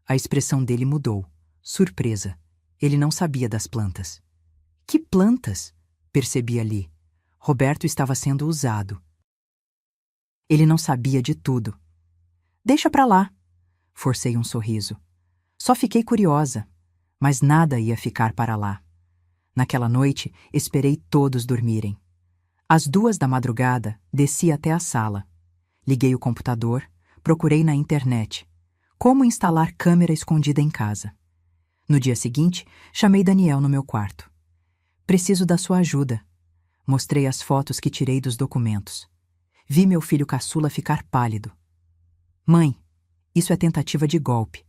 A expressão dele mudou. Surpresa. Ele não sabia das plantas. Que plantas? Percebi ali. Roberto estava sendo usado. Ele não sabia de tudo. Deixa pra lá. Forcei um sorriso. Só fiquei curiosa. Mas nada ia ficar para lá. Naquela noite, esperei todos dormirem. Às 2 da madrugada, desci até a sala. Liguei o computador, procurei na internet. Como instalar câmera escondida em casa. No dia seguinte, chamei Daniel no meu quarto. Preciso da sua ajuda. Mostrei as fotos que tirei dos documentos. Vi meu filho caçula ficar pálido. Mãe, isso é tentativa de golpe.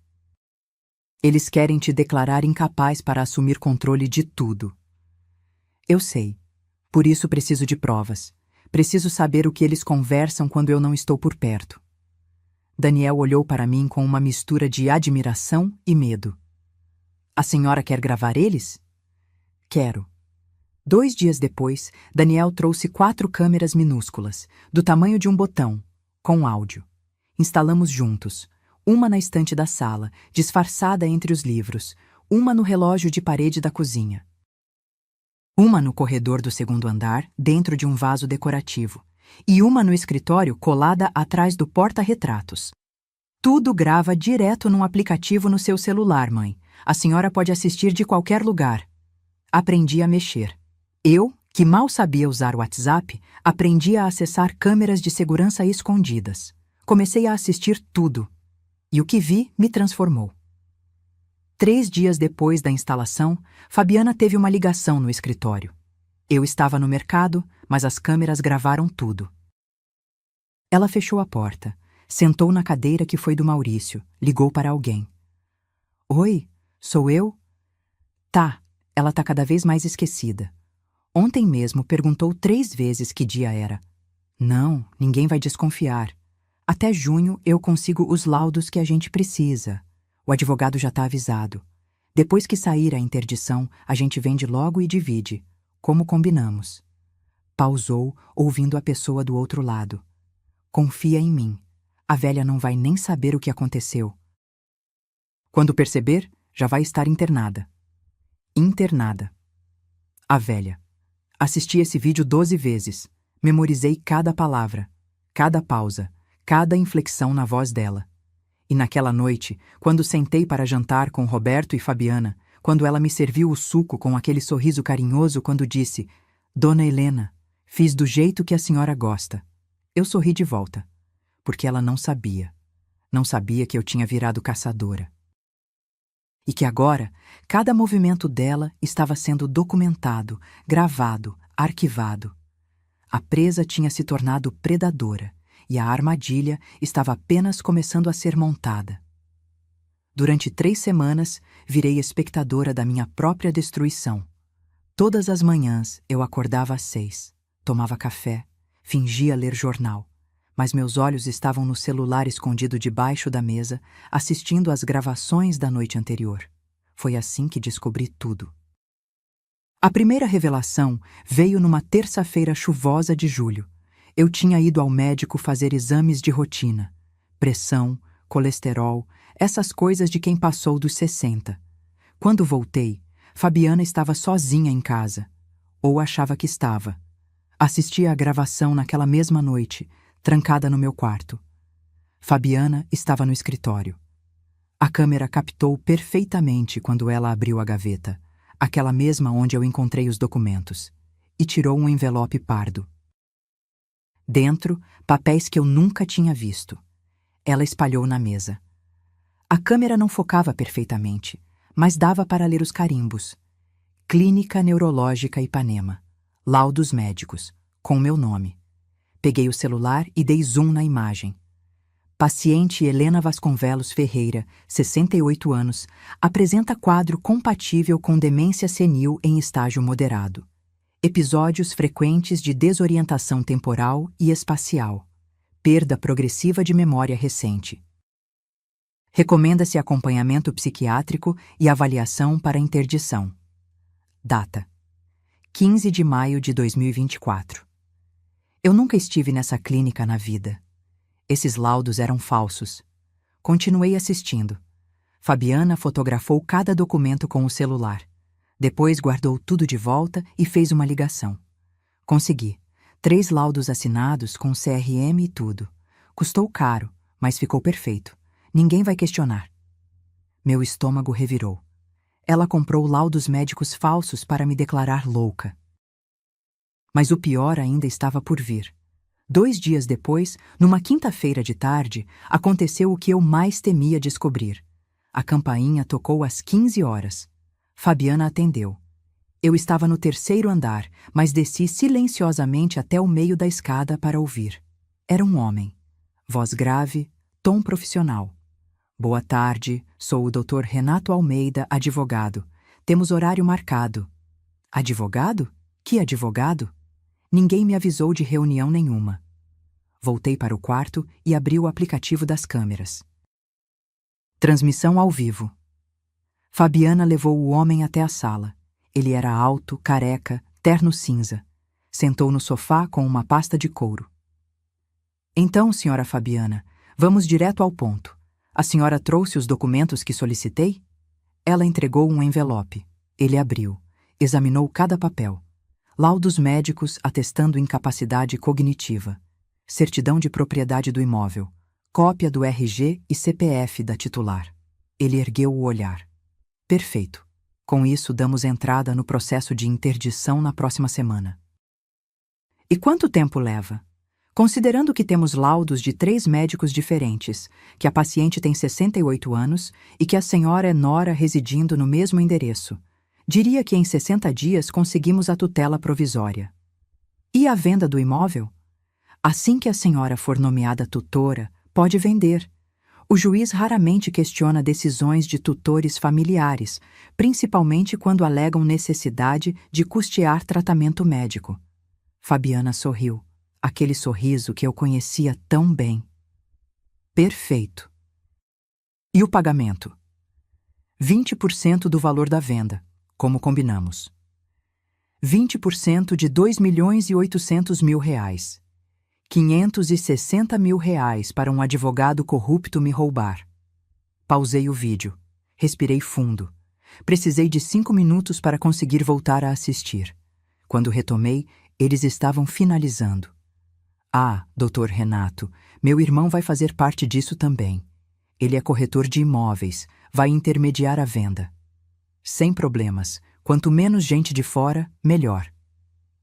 Eles querem te declarar incapaz para assumir controle de tudo. Eu sei. Por isso preciso de provas. Preciso saber o que eles conversam quando eu não estou por perto. Daniel olhou para mim com uma mistura de admiração e medo. A senhora quer gravar eles? Quero. 2 dias depois, Daniel trouxe 4 câmeras minúsculas, do tamanho de um botão, com áudio. Instalamos juntos. Uma na estante da sala, disfarçada entre os livros. Uma no relógio de parede da cozinha. Uma no corredor do segundo andar, dentro de um vaso decorativo. E uma no escritório, colada atrás do porta-retratos. Tudo grava direto num aplicativo no seu celular, mãe. A senhora pode assistir de qualquer lugar. Aprendi a mexer. Eu, que mal sabia usar o WhatsApp, aprendi a acessar câmeras de segurança escondidas. Comecei a assistir tudo. E o que vi me transformou. 3 dias depois da instalação, Fabiana teve uma ligação no escritório. Eu estava no mercado, mas as câmeras gravaram tudo. Ela fechou a porta, sentou na cadeira que foi do Maurício, ligou para alguém. Oi, sou eu? Tá, ela tá cada vez mais esquecida. Ontem mesmo perguntou 3 vezes que dia era. Não, ninguém vai desconfiar. Até junho eu consigo os laudos que a gente precisa. O advogado já está avisado. Depois que sair a interdição, a gente vende logo e divide, como combinamos. Pausou, ouvindo a pessoa do outro lado. Confia em mim. A velha não vai nem saber o que aconteceu. Quando perceber, já vai estar internada. Internada. A velha. Assisti esse vídeo 12 vezes. Memorizei cada palavra, cada pausa, cada inflexão na voz dela. E naquela noite, quando sentei para jantar com Roberto e Fabiana, quando ela me serviu o suco com aquele sorriso carinhoso quando disse: Dona Helena, fiz do jeito que a senhora gosta. Eu sorri de volta, porque ela não sabia. Não sabia que eu tinha virado caçadora. E que agora, cada movimento dela estava sendo documentado, gravado, arquivado. A presa tinha se tornado predadora e a armadilha estava apenas começando a ser montada. Durante 3 semanas, virei espectadora da minha própria destruição. Todas as manhãs eu acordava às 6, tomava café, fingia ler jornal, mas meus olhos estavam no celular escondido debaixo da mesa, assistindo às gravações da noite anterior. Foi assim que descobri tudo. A primeira revelação veio numa terça-feira chuvosa de julho. Eu tinha ido ao médico fazer exames de rotina. Pressão, colesterol, essas coisas de quem passou dos 60. Quando voltei, Fabiana estava sozinha em casa. Ou achava que estava. Assistia à gravação naquela mesma noite, trancada no meu quarto. Fabiana estava no escritório. A câmera captou perfeitamente quando ela abriu a gaveta, aquela mesma onde eu encontrei os documentos, e tirou um envelope pardo. Dentro, papéis que eu nunca tinha visto. Ela espalhou na mesa. A câmera não focava perfeitamente, mas dava para ler os carimbos. Clínica Neurológica Ipanema. Laudos médicos, com meu nome. Peguei o celular e dei zoom na imagem. Paciente Helena Vasconcelos Ferreira, 68 anos, apresenta quadro compatível com demência senil em estágio moderado. Episódios frequentes de desorientação temporal e espacial. Perda progressiva de memória recente. Recomenda-se acompanhamento psiquiátrico e avaliação para interdição. Data: 15 de maio de 2024. Eu nunca estive nessa clínica na vida. Esses laudos eram falsos. Continuei assistindo. Fabiana fotografou cada documento com o celular. Depois guardou tudo de volta e fez uma ligação. Consegui. 3 laudos assinados com CRM e tudo. Custou caro, mas ficou perfeito. Ninguém vai questionar. Meu estômago revirou. Ela comprou laudos médicos falsos para me declarar louca. Mas o pior ainda estava por vir. 2 dias depois, numa quinta-feira de tarde, aconteceu o que eu mais temia descobrir. A campainha tocou às 15 horas. Fabiana atendeu. Eu estava no terceiro andar, mas desci silenciosamente até o meio da escada para ouvir. Era um homem. Voz grave, tom profissional. Boa tarde, sou o Dr. Renato Almeida, advogado. Temos horário marcado. Advogado? Que advogado? Ninguém me avisou de reunião nenhuma. Voltei para o quarto e abri o aplicativo das câmeras. Transmissão ao vivo. Fabiana levou o homem até a sala. Ele era alto, careca, terno cinza. Sentou no sofá com uma pasta de couro. Então, senhora Fabiana, vamos direto ao ponto. A senhora trouxe os documentos que solicitei? Ela entregou um envelope. Ele abriu. Examinou cada papel. Laudos médicos atestando incapacidade cognitiva. Certidão de propriedade do imóvel. Cópia do RG e CPF da titular. Ele ergueu o olhar. Perfeito. Com isso, damos entrada no processo de interdição na próxima semana. E quanto tempo leva? Considerando que temos laudos de 3 médicos diferentes, que a paciente tem 68 anos e que a senhora é nora residindo no mesmo endereço, diria que em 60 dias conseguimos a tutela provisória. E a venda do imóvel? Assim que a senhora for nomeada tutora, pode vender. O juiz raramente questiona decisões de tutores familiares, principalmente quando alegam necessidade de custear tratamento médico. Fabiana sorriu, aquele sorriso que eu conhecia tão bem. Perfeito. E o pagamento? 20% do valor da venda, como combinamos. 20% de R$ 2.800.000. 560 mil reais para um advogado corrupto me roubar. Pausei o vídeo. Respirei fundo. Precisei de 5 minutos para conseguir voltar a assistir. Quando retomei, eles estavam finalizando. Ah, Dr. Renato, meu irmão vai fazer parte disso também. Ele é corretor de imóveis, vai intermediar a venda. Sem problemas. Quanto menos gente de fora, melhor.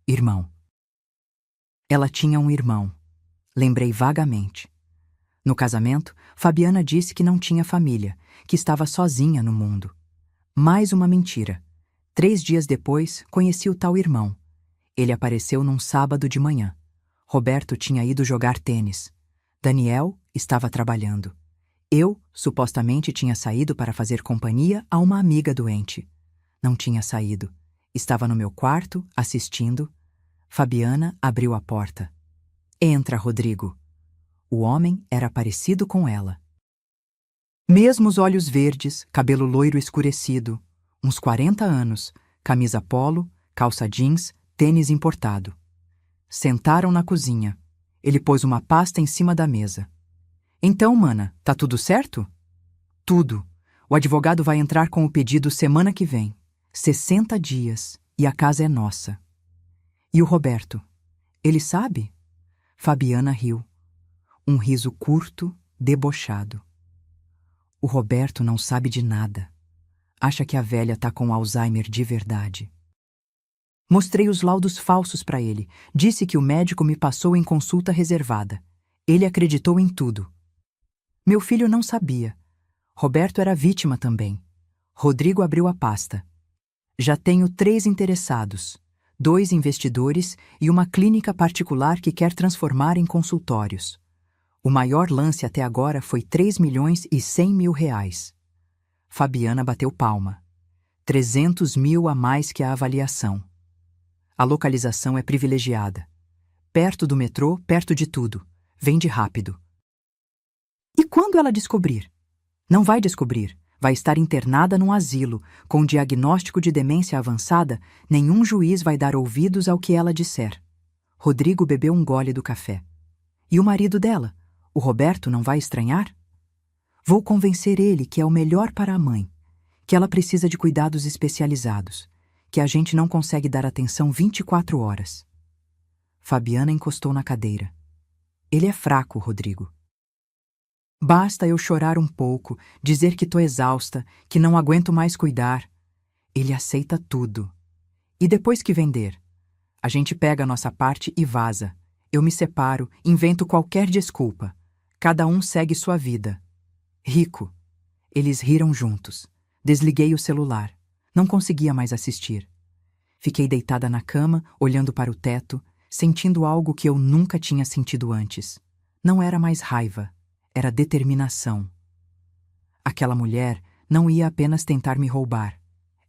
Irmão. Ela tinha um irmão. Lembrei vagamente. No casamento, Fabiana disse que não tinha família, que estava sozinha no mundo. Mais uma mentira. 3 dias depois, conheci o tal irmão. Ele apareceu num sábado de manhã. Roberto tinha ido jogar tênis. Daniel estava trabalhando. Eu, supostamente, tinha saído para fazer companhia a uma amiga doente. Não tinha saído. Estava no meu quarto, assistindo. Fabiana abriu a porta. Entra, Rodrigo. O homem era parecido com ela. Mesmos olhos verdes, cabelo loiro escurecido, uns 40 anos, camisa polo, calça jeans, tênis importado. Sentaram na cozinha. Ele pôs uma pasta em cima da mesa. Então, mana, tá tudo certo? Tudo. O advogado vai entrar com o pedido semana que vem. 60 dias, e a casa é nossa. E o Roberto? Ele sabe? Fabiana riu. Um riso curto, debochado. O Roberto não sabe de nada. Acha que a velha tá com Alzheimer de verdade. Mostrei os laudos falsos para ele. Disse que o médico me passou em consulta reservada. Ele acreditou em tudo. Meu filho não sabia. Roberto era vítima também. Rodrigo abriu a pasta. Já tenho 3 interessados. 2 investidores e uma clínica particular que quer transformar em consultórios. O maior lance até agora foi 3.100.000 reais. Fabiana bateu palma. 300 mil a mais que a avaliação. A localização é privilegiada. Perto do metrô, perto de tudo. Vende rápido. E quando ela descobrir? Não vai descobrir. Vai estar internada num asilo, com diagnóstico de demência avançada, nenhum juiz vai dar ouvidos ao que ela disser. Rodrigo bebeu um gole do café. E o marido dela? O Roberto não vai estranhar? Vou convencer ele que é o melhor para a mãe, que ela precisa de cuidados especializados, que a gente não consegue dar atenção 24 horas. Fabiana encostou na cadeira. Ele é fraco, Rodrigo. Basta eu chorar um pouco, dizer que tô exausta, que não aguento mais cuidar. Ele aceita tudo. E depois que vender? A gente pega a nossa parte e vaza. Eu me separo, invento qualquer desculpa. Cada um segue sua vida. Rico. Eles riram juntos. Desliguei o celular. Não conseguia mais assistir. Fiquei deitada na cama, olhando para o teto, sentindo algo que eu nunca tinha sentido antes. Não era mais raiva, era determinação. Aquela mulher não ia apenas tentar me roubar,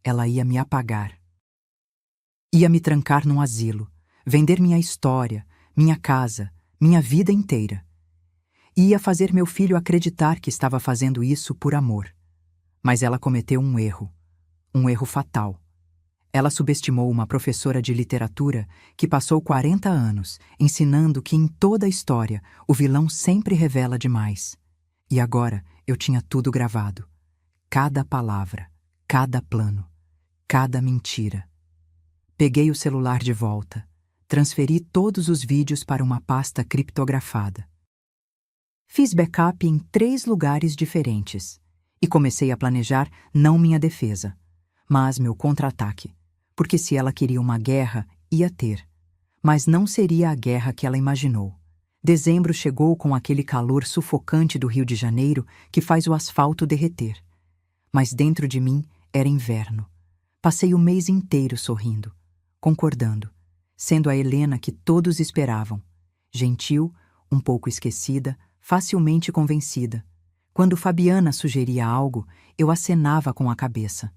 ela ia me apagar. Ia me trancar num asilo, vender minha história, minha casa, minha vida inteira. Ia fazer meu filho acreditar que estava fazendo isso por amor. Mas ela cometeu um erro fatal. Ela subestimou uma professora de literatura que passou 40 anos ensinando que em toda a história o vilão sempre revela demais. E agora eu tinha tudo gravado. Cada palavra, cada plano, cada mentira. Peguei o celular de volta, transferi todos os vídeos para uma pasta criptografada. Fiz backup em 3 lugares diferentes e comecei a planejar não minha defesa, mas meu contra-ataque. Porque se ela queria uma guerra, ia ter. Mas não seria a guerra que ela imaginou. Dezembro chegou com aquele calor sufocante do Rio de Janeiro que faz o asfalto derreter. Mas dentro de mim era inverno. Passei o mês inteiro sorrindo, concordando, sendo a Helena que todos esperavam. Gentil, um pouco esquecida, facilmente convencida. Quando Fabiana sugeria algo, eu acenava com a cabeça.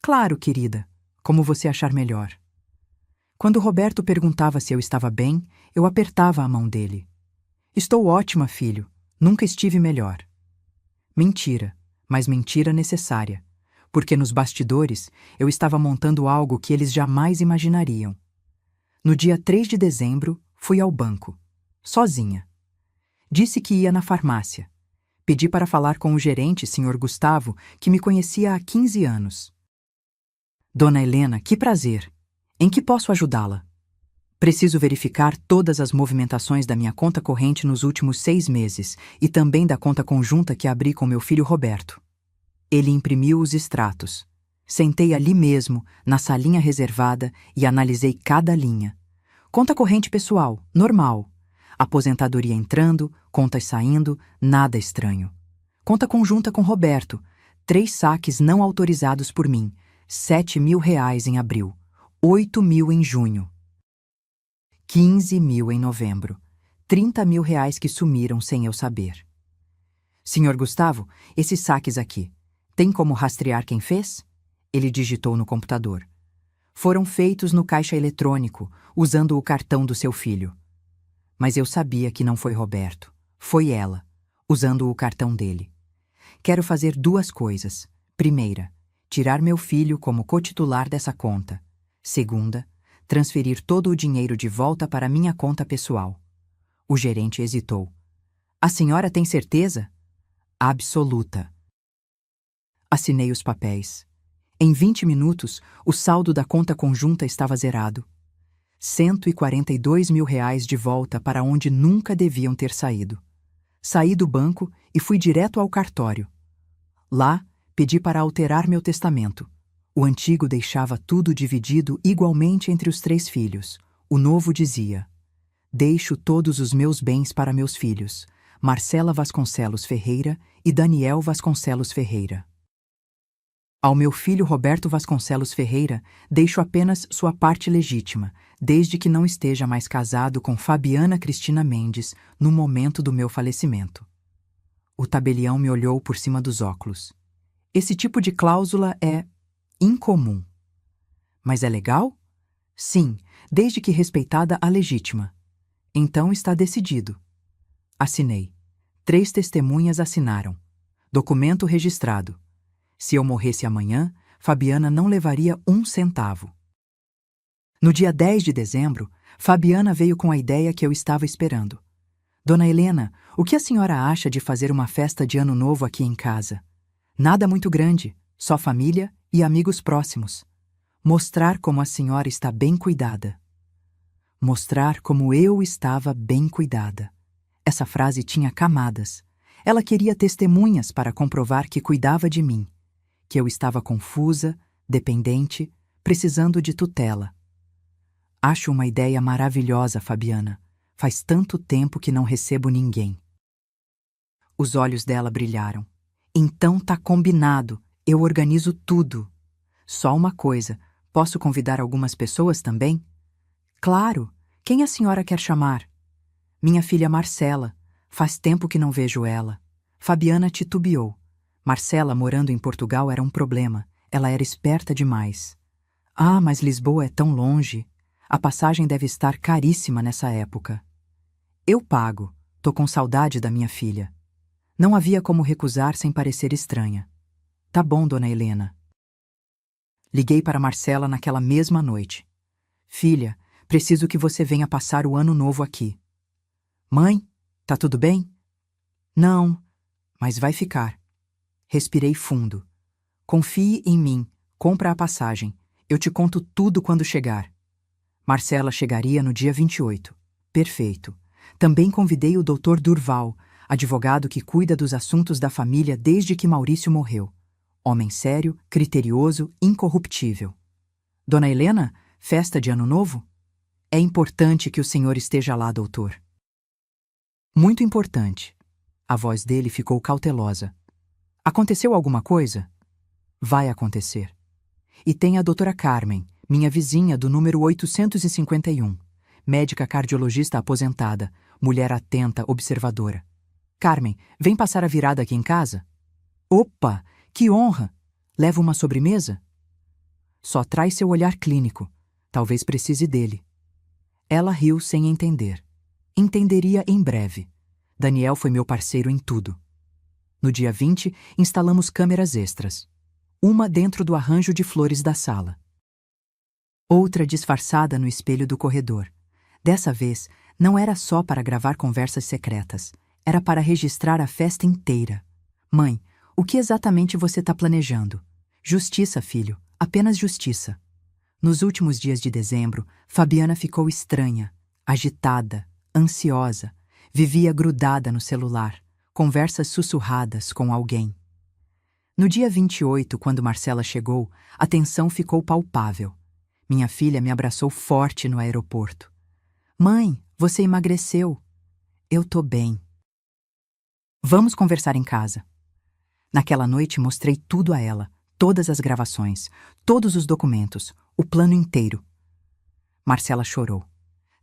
Claro, querida. Como você achar melhor. Quando Roberto perguntava se eu estava bem, eu apertava a mão dele. Estou ótima, filho. Nunca estive melhor. Mentira, mas mentira necessária, porque nos bastidores eu estava montando algo que eles jamais imaginariam. No dia 3 de dezembro, fui ao banco, sozinha. Disse que ia na farmácia. Pedi para falar com o gerente, Sr. Gustavo, que me conhecia há 15 anos. Dona Helena, que prazer! Em que posso ajudá-la? Preciso verificar todas as movimentações da minha conta corrente nos últimos 6 meses e também da conta conjunta que abri com meu filho Roberto. Ele imprimiu os extratos. Sentei ali mesmo, na salinha reservada, e analisei cada linha. Conta corrente pessoal, normal. Aposentadoria entrando, contas saindo, nada estranho. Conta conjunta com Roberto, 3 saques não autorizados por mim. R$ 7.000 em abril, 8.000 em junho, 15.000 em novembro, R$ 30.000 que sumiram sem eu saber. Senhor Gustavo, esses saques aqui, tem como rastrear quem fez? Ele digitou no computador. Foram feitos no caixa eletrônico, usando o cartão do seu filho. Mas eu sabia que não foi Roberto, foi ela, usando o cartão dele. Quero fazer 2 coisas. Primeira, tirar meu filho como cotitular dessa conta. Segunda, transferir todo o dinheiro de volta para minha conta pessoal. O gerente hesitou. A senhora tem certeza? Absoluta. Assinei os papéis. Em 20 minutos, o saldo da conta conjunta estava zerado. R$ 142.000 de volta para onde nunca deviam ter saído. Saí do banco e fui direto ao cartório. Lá, pedi para alterar meu testamento. O antigo deixava tudo dividido igualmente entre os 3 filhos. O novo dizia: deixo todos os meus bens para meus filhos, Marcela Vasconcelos Ferreira e Daniel Vasconcelos Ferreira. Ao meu filho Roberto Vasconcelos Ferreira, deixo apenas sua parte legítima, desde que não esteja mais casado com Fabiana Cristina Mendes no momento do meu falecimento. O tabelião me olhou por cima dos óculos. Esse tipo de cláusula é incomum. Mas é legal? Sim, desde que respeitada a legítima. Então está decidido. Assinei. 3 testemunhas assinaram. Documento registrado. Se eu morresse amanhã, Fabiana não levaria 1 centavo. No dia 10 de dezembro, Fabiana veio com a ideia que eu estava esperando. Dona Helena, o que a senhora acha de fazer uma festa de Ano Novo aqui em casa? Nada muito grande, só família e amigos próximos. Mostrar como a senhora está bem cuidada. Mostrar como eu estava bem cuidada. Essa frase tinha camadas. Ela queria testemunhas para comprovar que cuidava de mim, que eu estava confusa, dependente, precisando de tutela. Acho uma ideia maravilhosa, Fabiana. Faz tanto tempo que não recebo ninguém. Os olhos dela brilharam. Então tá combinado, eu organizo tudo. Só uma coisa, Posso convidar algumas pessoas também? Claro! Quem a senhora quer chamar? Minha filha Marcela. Faz tempo que não vejo ela. Fabiana titubeou. Marcela, morando em Portugal, era um problema. Ela era esperta demais. Ah, mas Lisboa é tão longe. A passagem deve estar caríssima nessa época. Eu pago. Tô com saudade da minha filha. Não havia como recusar sem parecer estranha. Tá bom, dona Helena. Liguei para Marcela naquela mesma noite. Filha, preciso que você venha passar o ano novo aqui. Mãe, tá tudo bem? Não, mas vai ficar. Respirei fundo. Confie em mim, compra a passagem. Eu te conto tudo quando chegar. Marcela chegaria no dia 28. Perfeito. Também convidei o Dr. Durval, advogado que cuida dos assuntos da família desde que Maurício morreu. Homem sério, criterioso, incorruptível. Dona Helena, festa de Ano Novo? É importante que o senhor esteja lá, doutor. Muito importante. A voz dele ficou cautelosa. Aconteceu alguma coisa? Vai acontecer. E tem a doutora Carmen, minha vizinha do número 851, médica cardiologista aposentada, mulher atenta, observadora. Carmen, vem passar a virada aqui em casa? Opa, que honra! Leva uma sobremesa? Só traz seu olhar clínico. Talvez precise dele. Ela riu sem entender. Entenderia em breve. Daniel foi meu parceiro em tudo. No dia 20, instalamos câmeras extras. Uma dentro do arranjo de flores da sala. Outra disfarçada no espelho do corredor. Dessa vez, não era só para gravar conversas secretas. Era para registrar a festa inteira. Mãe, o que exatamente você está planejando? Justiça, filho. Apenas justiça. Nos últimos dias de dezembro, Fabiana ficou estranha, agitada, ansiosa. Vivia grudada no celular, conversas sussurradas com alguém. No dia 28, quando Marcela chegou, a tensão ficou palpável. Minha filha me abraçou forte no aeroporto. Mãe, você emagreceu. Eu tô bem. Vamos conversar em casa. Naquela noite mostrei tudo a ela, todas as gravações, todos os documentos, o plano inteiro. Marcela chorou.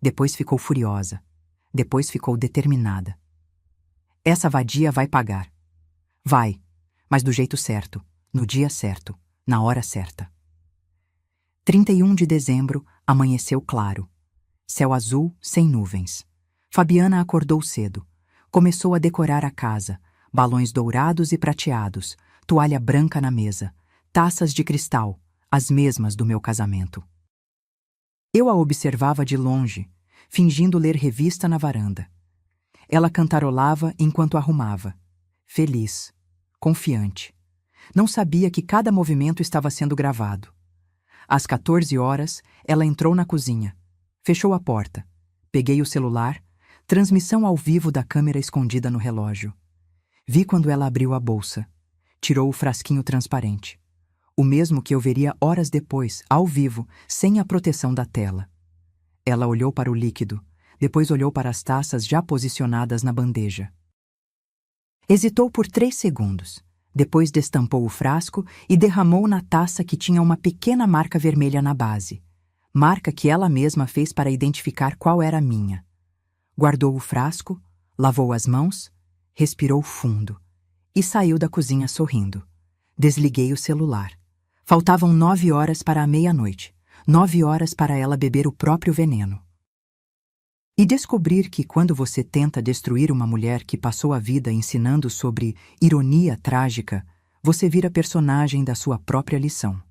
Depois ficou furiosa. Depois ficou determinada. Essa vadia vai pagar. Vai, mas do jeito certo, no dia certo, na hora certa. 31 de dezembro, amanheceu claro. Céu azul, sem nuvens. Fabiana acordou cedo. Começou a decorar a casa, balões dourados e prateados, toalha branca na mesa, taças de cristal, as mesmas do meu casamento. Eu a observava de longe, fingindo ler revista na varanda. Ela cantarolava enquanto arrumava, feliz, confiante. Não sabia que cada movimento estava sendo gravado. Às 14 horas, ela entrou na cozinha, fechou a porta. Peguei o celular, transmissão ao vivo da câmera escondida no relógio. Vi quando ela abriu a bolsa. Tirou o frasquinho transparente. O mesmo que eu veria horas depois, ao vivo, sem a proteção da tela. Ela olhou para o líquido, depois olhou para as taças já posicionadas na bandeja. Hesitou por 3 segundos. Depois destampou o frasco e derramou na taça que tinha uma pequena marca vermelha na base. Marca que ela mesma fez para identificar qual era a minha. Guardou o frasco, lavou as mãos, respirou fundo e saiu da cozinha sorrindo. Desliguei o celular. Faltavam 9 horas para a meia-noite. 9 horas para ela beber o próprio veneno. E descobrir que quando você tenta destruir uma mulher que passou a vida ensinando sobre ironia trágica, você vira personagem da sua própria lição.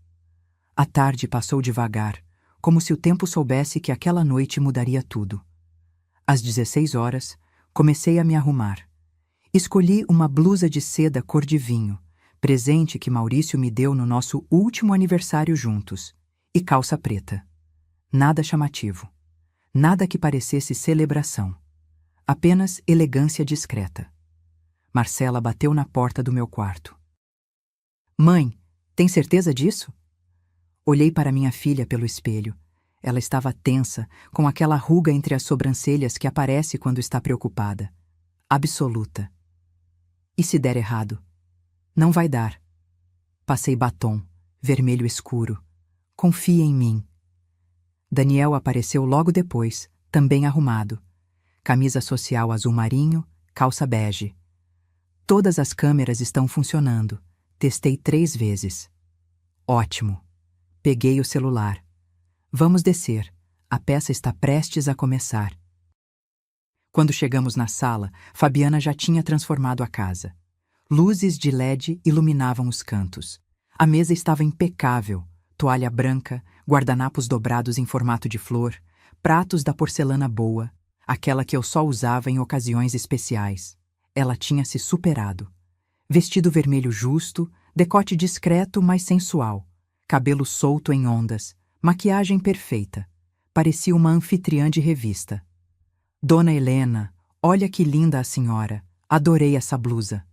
A tarde passou devagar, como se o tempo soubesse que aquela noite mudaria tudo. Às 16 horas, comecei a me arrumar. Escolhi uma blusa de seda cor de vinho, presente que Maurício me deu no nosso último aniversário juntos, e calça preta. Nada chamativo. Nada que parecesse celebração. Apenas elegância discreta. Marcela bateu na porta do meu quarto. Mãe, tem certeza disso? Olhei para minha filha pelo espelho. Ela estava tensa, com aquela ruga entre as sobrancelhas que aparece quando está preocupada. Absoluta. E se der errado? Não vai dar. Passei batom, vermelho escuro. Confie em mim. Daniel apareceu logo depois, também arrumado. Camisa social azul marinho, calça bege. Todas as câmeras estão funcionando. Testei 3 vezes. Ótimo. Peguei o celular. Vamos descer. A peça está prestes a começar. Quando chegamos na sala, Fabiana já tinha transformado a casa. Luzes de LED iluminavam os cantos. A mesa estava impecável. Toalha branca, guardanapos dobrados em formato de flor, pratos da porcelana boa, aquela que eu só usava em ocasiões especiais. Ela tinha se superado. Vestido vermelho justo, decote discreto, mas sensual. Cabelo solto em ondas, maquiagem perfeita. Parecia uma anfitriã de revista. Dona Helena, olha que linda a senhora. Adorei essa blusa.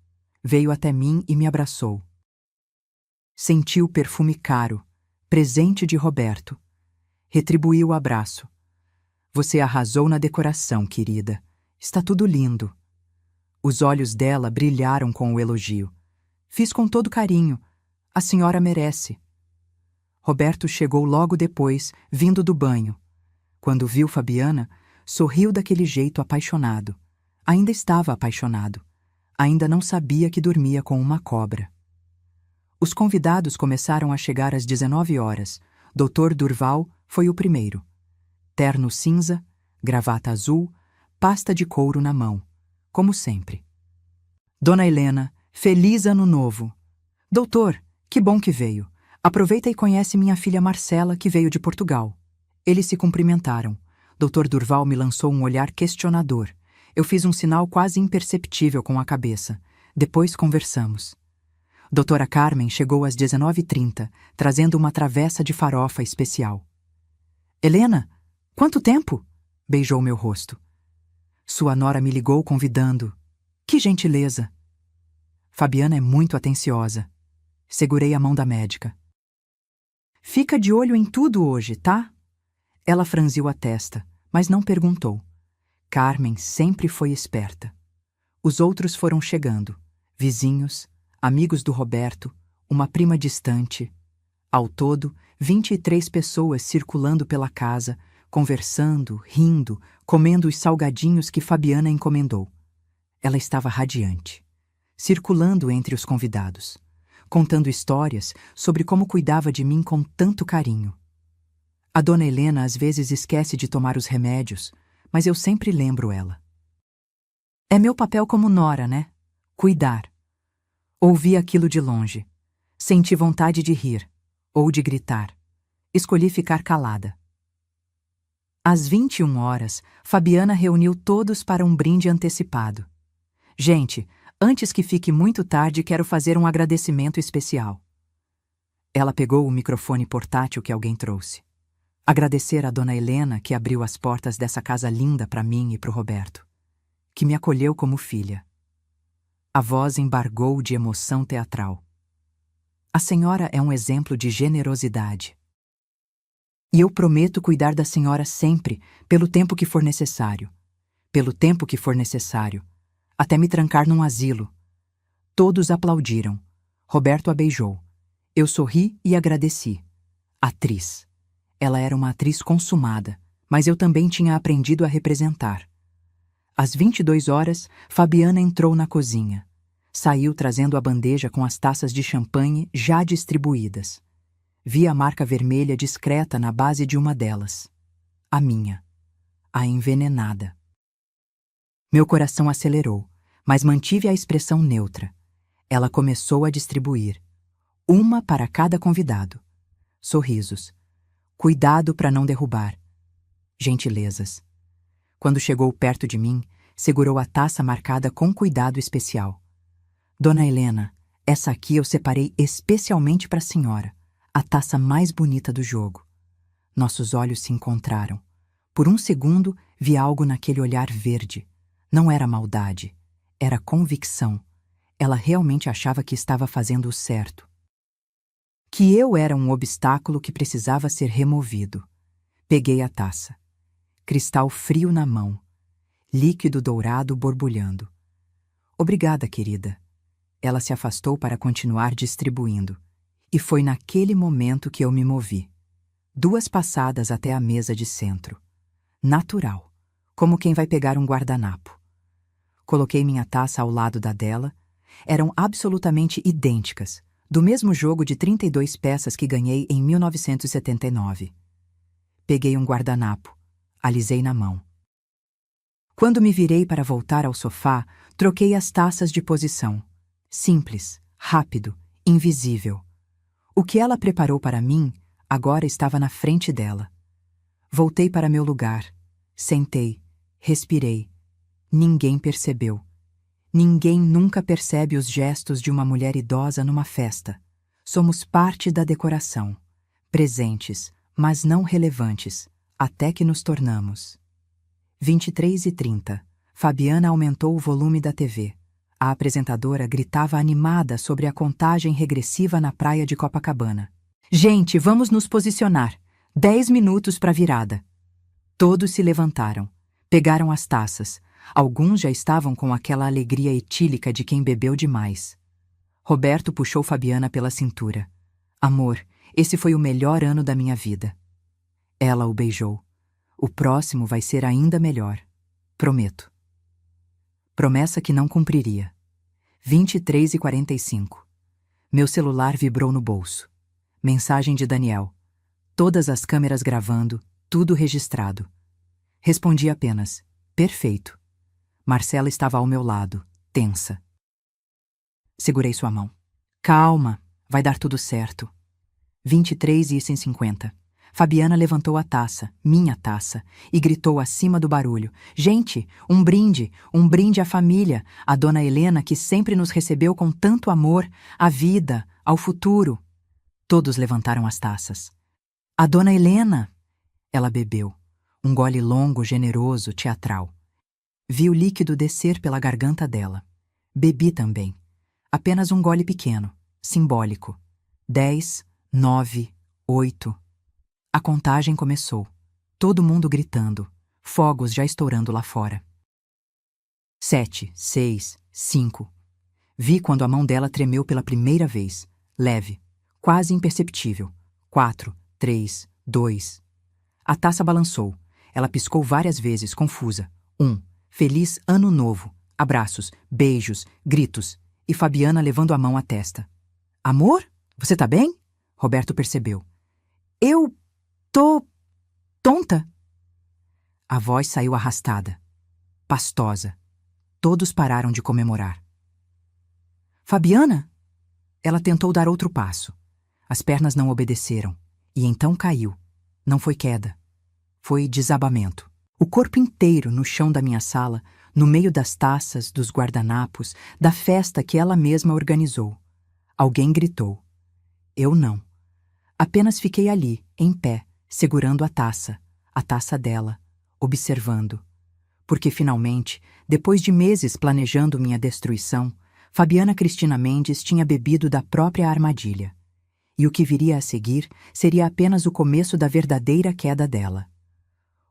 Veio até mim e me abraçou. Senti o perfume caro, presente de Roberto. Retribuí o abraço. Você arrasou na decoração, querida. Está tudo lindo. Os olhos dela brilharam com o elogio. Fiz com todo carinho. A senhora merece. Roberto chegou logo depois, vindo do banho. Quando viu Fabiana, sorriu daquele jeito apaixonado. Ainda estava apaixonado. Ainda não sabia que dormia com uma cobra. Os convidados começaram a chegar às 19 horas. Dr. Durval foi o primeiro. Terno cinza, gravata azul, pasta de couro na mão. Como sempre. Dona Helena, feliz ano novo. Doutor, que bom que veio. Aproveita e conhece minha filha Marcela, que veio de Portugal. Eles se cumprimentaram. Dr. Durval me lançou um olhar questionador. Eu fiz um sinal quase imperceptível com a cabeça. Depois conversamos. Doutora Carmen chegou às 19h30, trazendo uma travessa de farofa especial. Helena, quanto tempo? Beijou meu rosto. Sua nora me ligou convidando. Que gentileza! Fabiana é muito atenciosa. Segurei a mão da médica. Fica de olho em tudo hoje, tá? Ela franziu a testa, mas não perguntou. Carmen sempre foi esperta. Os outros foram chegando. Vizinhos, amigos do Roberto, uma prima distante. Ao todo, 23 pessoas circulando pela casa, conversando, rindo, comendo os salgadinhos que Fabiana encomendou. Ela estava radiante, circulando entre os convidados, contando histórias sobre como cuidava de mim com tanto carinho. A dona Helena às vezes esquece de tomar os remédios, mas eu sempre lembro ela. É meu papel como nora, né? Cuidar. Ouvi aquilo de longe. Senti vontade de rir, ou de gritar. Escolhi ficar calada. Às 21 horas, Fabiana reuniu todos para um brinde antecipado. Gente, antes que fique muito tarde, quero fazer um agradecimento especial. Ela pegou o microfone portátil que alguém trouxe. Agradecer a dona Helena que abriu as portas dessa casa linda para mim e para o Roberto, que me acolheu como filha. A voz embargou de emoção teatral. A senhora é um exemplo de generosidade. E eu prometo cuidar da senhora sempre, pelo tempo que for necessário. Pelo tempo que for necessário. Até me trancar num asilo. Todos aplaudiram. Roberto a beijou. Eu sorri e agradeci. Atriz. Ela era uma atriz consumada, mas eu também tinha aprendido a representar. Às 22 horas, Fabiana entrou na cozinha. Saiu trazendo a bandeja com as taças de champanhe já distribuídas. Vi a marca vermelha discreta na base de uma delas. A minha. A envenenada. Meu coração acelerou, mas mantive a expressão neutra. Ela começou a distribuir. Uma para cada convidado. Sorrisos. Cuidado para não derrubar. Gentilezas. Quando chegou perto de mim, segurou a taça marcada com cuidado especial. Dona Helena, essa aqui eu separei especialmente para a senhora. A taça mais bonita do jogo. Nossos olhos se encontraram. Por um segundo, vi algo naquele olhar verde. Não era maldade. Era convicção. Ela realmente achava que estava fazendo o certo. Que eu era um obstáculo que precisava ser removido. Peguei a taça. Cristal frio na mão. Líquido dourado borbulhando. Obrigada, querida. Ela se afastou para continuar distribuindo. E foi naquele momento que eu me movi. 2 passadas até a mesa de centro. Natural, como quem vai pegar um guardanapo. Coloquei minha taça ao lado da dela. Eram absolutamente idênticas, do mesmo jogo de 32 peças que ganhei em 1979. Peguei um guardanapo, alisei na mão. Quando me virei para voltar ao sofá, troquei as taças de posição. Simples, rápido, invisível. O que ela preparou para mim agora estava na frente dela. Voltei para meu lugar, sentei, respirei. Ninguém percebeu. Ninguém nunca percebe os gestos de uma mulher idosa numa festa. Somos parte da decoração, presentes, mas não relevantes, até que nos tornamos. 23h30. Fabiana aumentou o volume da TV. A apresentadora gritava animada sobre a contagem regressiva na praia de Copacabana. Gente, vamos nos posicionar. 10 minutos para a virada. Todos se levantaram. Pegaram as taças. Alguns já estavam com aquela alegria etílica de quem bebeu demais. Roberto puxou Fabiana pela cintura. Amor, esse foi o melhor ano da minha vida. Ela o beijou. O próximo vai ser ainda melhor. Prometo. Promessa que não cumpriria. 23h45. Meu celular vibrou no bolso. Mensagem de Daniel. Todas as câmeras gravando, tudo registrado. Respondi apenas, perfeito. Marcela estava ao meu lado, tensa. Segurei sua mão. Calma, vai dar tudo certo. 23h50. Fabiana levantou a taça, minha taça, e gritou acima do barulho. Gente, um brinde à família, à dona Helena que sempre nos recebeu com tanto amor, à vida, ao futuro. Todos levantaram as taças. A dona Helena! Ela bebeu. Um gole longo, generoso, teatral. Vi o líquido descer pela garganta dela. Bebi também. Apenas um gole pequeno, simbólico. 10, 9, 8. A contagem começou. Todo mundo gritando. Fogos já estourando lá fora. 7, 6, 5. Vi quando a mão dela tremeu pela primeira vez. Leve. Quase imperceptível. 4, 3, 2. A taça balançou. Ela piscou várias vezes, confusa. 1. Feliz Ano Novo. Abraços, beijos, gritos. E Fabiana levando a mão à testa. Amor? Você tá bem? Roberto percebeu. Eu tô tonta. A voz saiu arrastada. Pastosa. Todos pararam de comemorar. Fabiana? Ela tentou dar outro passo. As pernas não obedeceram. E então caiu. Não foi queda. Foi desabamento. O corpo inteiro no chão da minha sala, no meio das taças, dos guardanapos, da festa que ela mesma organizou. Alguém gritou. Eu não. Apenas fiquei ali, em pé, segurando a taça dela, observando. Porque finalmente, depois de meses planejando minha destruição, Fabiana Cristina Mendes tinha bebido da própria armadilha. E o que viria a seguir seria apenas o começo da verdadeira queda dela.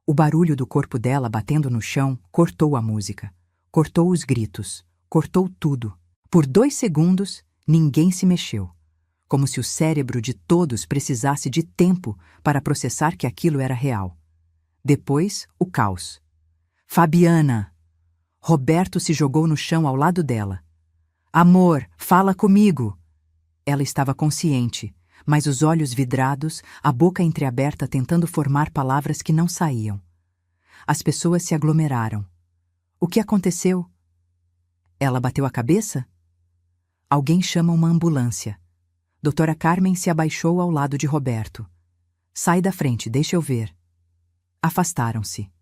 O barulho do corpo dela batendo no chão cortou a música, cortou os gritos, cortou tudo. Por 2 segundos, ninguém se mexeu, como se o cérebro de todos precisasse de tempo para processar que aquilo era real. Depois, o caos. Fabiana! Roberto se jogou no chão ao lado dela. Amor, fala comigo! Ela estava consciente, mas os olhos vidrados, a boca entreaberta tentando formar palavras que não saíam. As pessoas se aglomeraram. O que aconteceu? Ela bateu a cabeça? Alguém chama uma ambulância. Doutora Carmen se abaixou ao lado de Roberto. Sai da frente, deixa eu ver. Afastaram-se.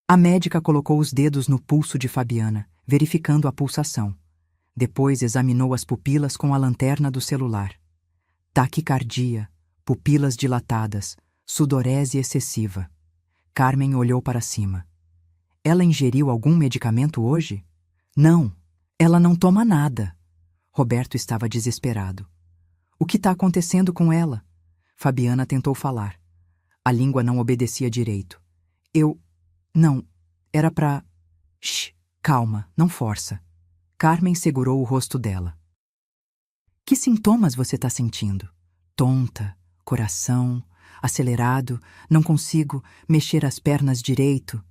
A médica colocou os dedos no pulso de Fabiana, verificando a pulsação. Depois examinou as pupilas com a lanterna do celular. Taquicardia, pupilas dilatadas, sudorese excessiva. Carmen olhou para cima. Ela ingeriu algum medicamento hoje? Não, ela não toma nada. Roberto estava desesperado. O que está acontecendo com ela? Fabiana tentou falar. A língua não obedecia direito. Não, era pra... Shh, calma, não força. Carmen segurou o rosto dela. Que sintomas você está sentindo? Tonta, coração, Acelerado, não consigo mexer as pernas direito.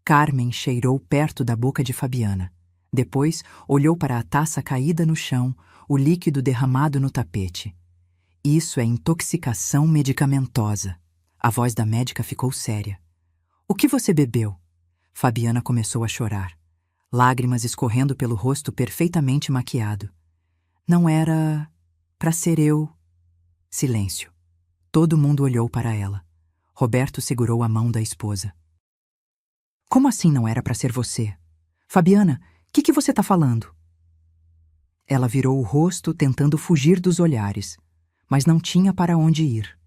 Carmen cheirou perto da boca de Fabiana. Depois, olhou para a taça caída no chão, o líquido derramado no tapete. Isso é intoxicação medicamentosa. A voz da médica ficou séria. O que você bebeu? Fabiana começou a chorar, lágrimas escorrendo pelo rosto perfeitamente maquiado. Não era para ser eu. Silêncio. Todo mundo olhou para ela. Roberto segurou a mão da esposa. Como assim não era para ser você? Fabiana, o que você está falando? Ela virou o rosto tentando fugir dos olhares, mas não tinha para onde ir.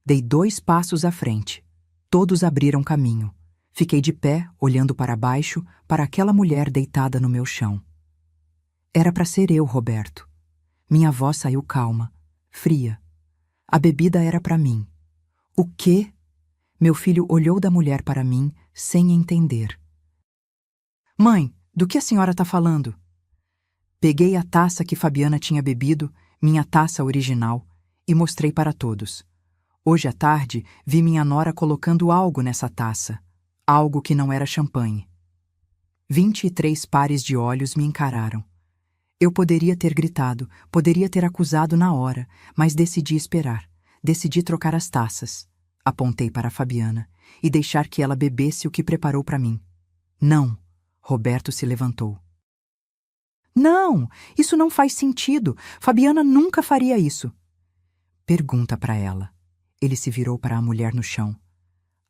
Dei 2 passos à frente. Todos abriram caminho. Fiquei de pé, olhando para baixo, para aquela mulher deitada no meu chão. Era para ser eu, Roberto. Minha voz saiu calma, fria. A bebida era para mim. O quê? Meu filho olhou da mulher para mim, sem entender. Mãe, do que a senhora está falando? Peguei a taça que Fabiana tinha bebido, minha taça original, e mostrei para todos. Hoje à tarde, vi minha nora colocando algo nessa taça. Algo que não era champanhe. 23 pares de olhos me encararam. Eu poderia ter gritado, poderia ter acusado na hora, mas decidi esperar. Decidi trocar as taças. Apontei para a Fabiana e deixar que ela bebesse o que preparou para mim. Não! Roberto se levantou. Não! Isso não faz sentido! Fabiana nunca faria isso! Pergunta para ela. Ele se virou para a mulher no chão.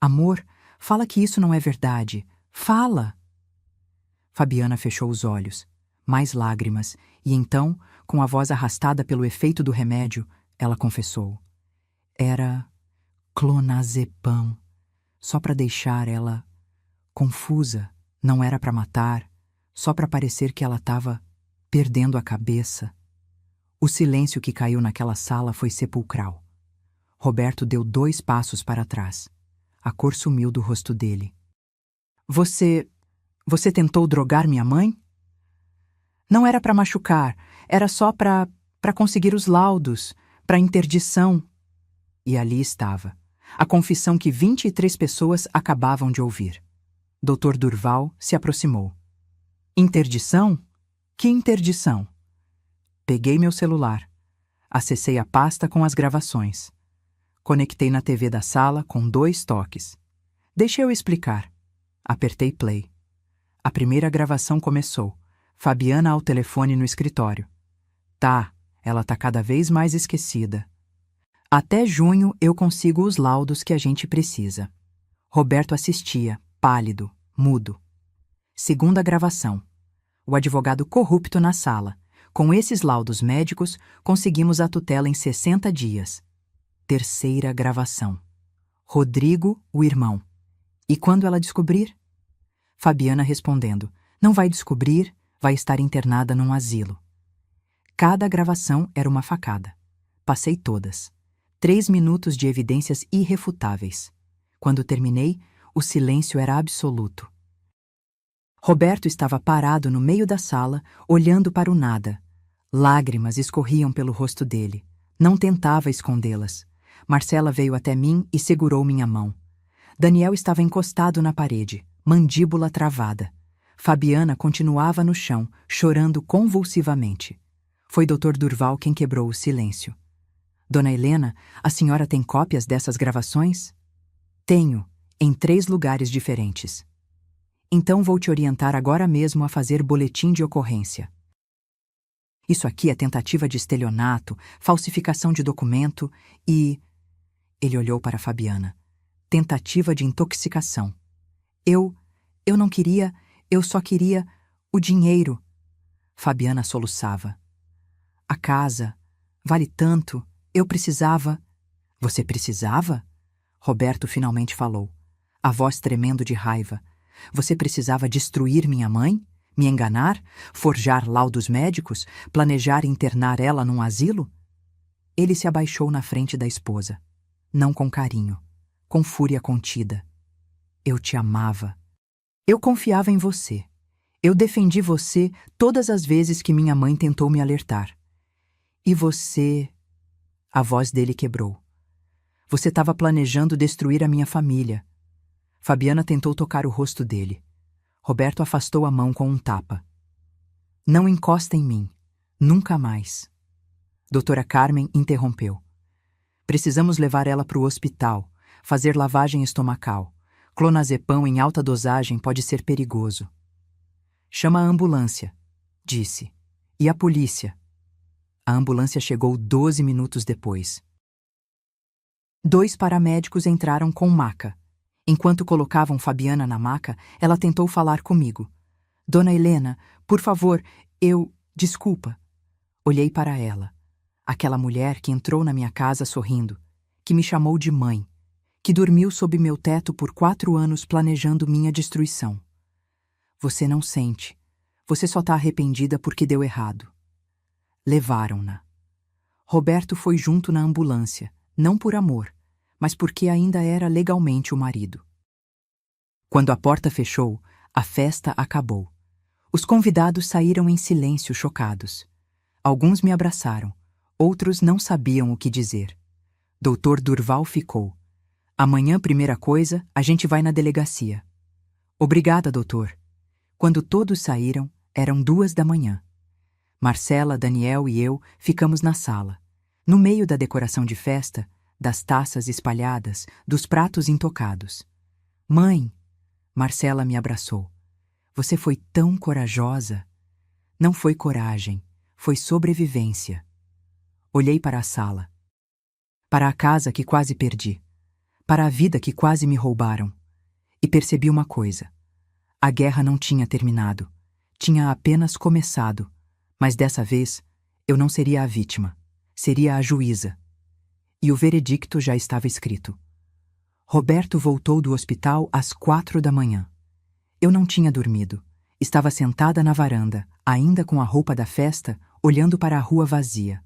Amor, fala que isso não é verdade. Fala! Fabiana fechou os olhos. Mais lágrimas, e então, com a voz arrastada pelo efeito do remédio, ela confessou. Era clonazepam, só para deixar ela confusa. Não era para matar, só para parecer que ela estava perdendo a cabeça. O silêncio que caiu naquela sala foi sepulcral. Roberto deu 2 passos para trás. A cor sumiu do rosto dele. Você tentou drogar minha mãe? Não era para machucar, era só para conseguir os laudos, para interdição. E ali estava, a confissão que 23 pessoas acabavam de ouvir. Dr. Durval se aproximou. Interdição? Que interdição? Peguei meu celular. Acessei a pasta com as gravações. Conectei na TV da sala com 2 toques. Deixa eu explicar. Apertei play. A primeira gravação começou. Fabiana ao telefone no escritório. Tá, ela tá cada vez mais esquecida. Até junho eu consigo os laudos que a gente precisa. Roberto assistia, pálido, mudo. Segunda gravação. O advogado corrupto na sala. Com esses laudos médicos, conseguimos a tutela em 60 dias. Terceira gravação. Rodrigo, o irmão. E quando ela descobrir? Fabiana respondendo. Não vai descobrir, vai estar internada num asilo. Cada gravação era uma facada. Passei todas. 3 minutos de evidências irrefutáveis. Quando terminei, o silêncio era absoluto. Roberto estava parado no meio da sala, olhando para o nada. Lágrimas escorriam pelo rosto dele. Não tentava escondê-las. Marcela veio até mim e segurou minha mão. Daniel estava encostado na parede, mandíbula travada. Fabiana continuava no chão, chorando convulsivamente. Foi Dr. Durval quem quebrou o silêncio. Dona Helena, a senhora tem cópias dessas gravações? Tenho, em 3 lugares diferentes. Então vou te orientar agora mesmo a fazer boletim de ocorrência. Isso aqui é tentativa de estelionato, falsificação de documento e... Ele olhou para Fabiana. Tentativa de intoxicação. Eu não queria, eu só queria o dinheiro. Fabiana soluçava. A casa, vale tanto, eu precisava... Você precisava? Roberto finalmente falou, a voz tremendo de raiva. Você precisava destruir minha mãe? Me enganar? Forjar laudos médicos? Planejar internar ela num asilo? Ele se abaixou na frente da esposa. Não com carinho, com fúria contida. Eu te amava. Eu confiava em você. Eu defendi você todas as vezes que minha mãe tentou me alertar. E você... A voz dele quebrou. Você estava planejando destruir a minha família. Fabiana tentou tocar o rosto dele. Roberto afastou a mão com um tapa. Não encosta em mim. Nunca mais. Doutora Carmen interrompeu. Precisamos levar ela para o hospital, fazer lavagem estomacal. Clonazepam em alta dosagem pode ser perigoso. Chama a ambulância, disse. E a polícia? A ambulância chegou 12 minutos depois. 2 paramédicos entraram com maca. Enquanto colocavam Fabiana na maca, ela tentou falar comigo. Dona Helena, por favor, Desculpa. Olhei para ela. Aquela mulher que entrou na minha casa sorrindo, que me chamou de mãe, que dormiu sob meu teto por 4 anos planejando minha destruição. Você não sente. Você só está arrependida porque deu errado. Levaram-na. Roberto foi junto na ambulância, não por amor, mas porque ainda era legalmente o marido. Quando a porta fechou, a festa acabou. Os convidados saíram em silêncio, chocados. Alguns me abraçaram, outros não sabiam o que dizer. Doutor Durval ficou. Amanhã, primeira coisa, a gente vai na delegacia. Obrigada, doutor. Quando todos saíram, eram 2 da manhã. Marcela, Daniel e eu ficamos na sala. No meio da decoração de festa, das taças espalhadas, dos pratos intocados. Mãe! Marcela me abraçou. Você foi tão corajosa. Não foi coragem, foi sobrevivência. Olhei para a sala. Para a casa que quase perdi. Para a vida que quase me roubaram. E percebi uma coisa. A guerra não tinha terminado. Tinha apenas começado. Mas dessa vez, eu não seria a vítima. Seria a juíza. E o veredicto já estava escrito. Roberto voltou do hospital às 4 da manhã. Eu não tinha dormido. Estava sentada na varanda, ainda com a roupa da festa, olhando para a rua vazia.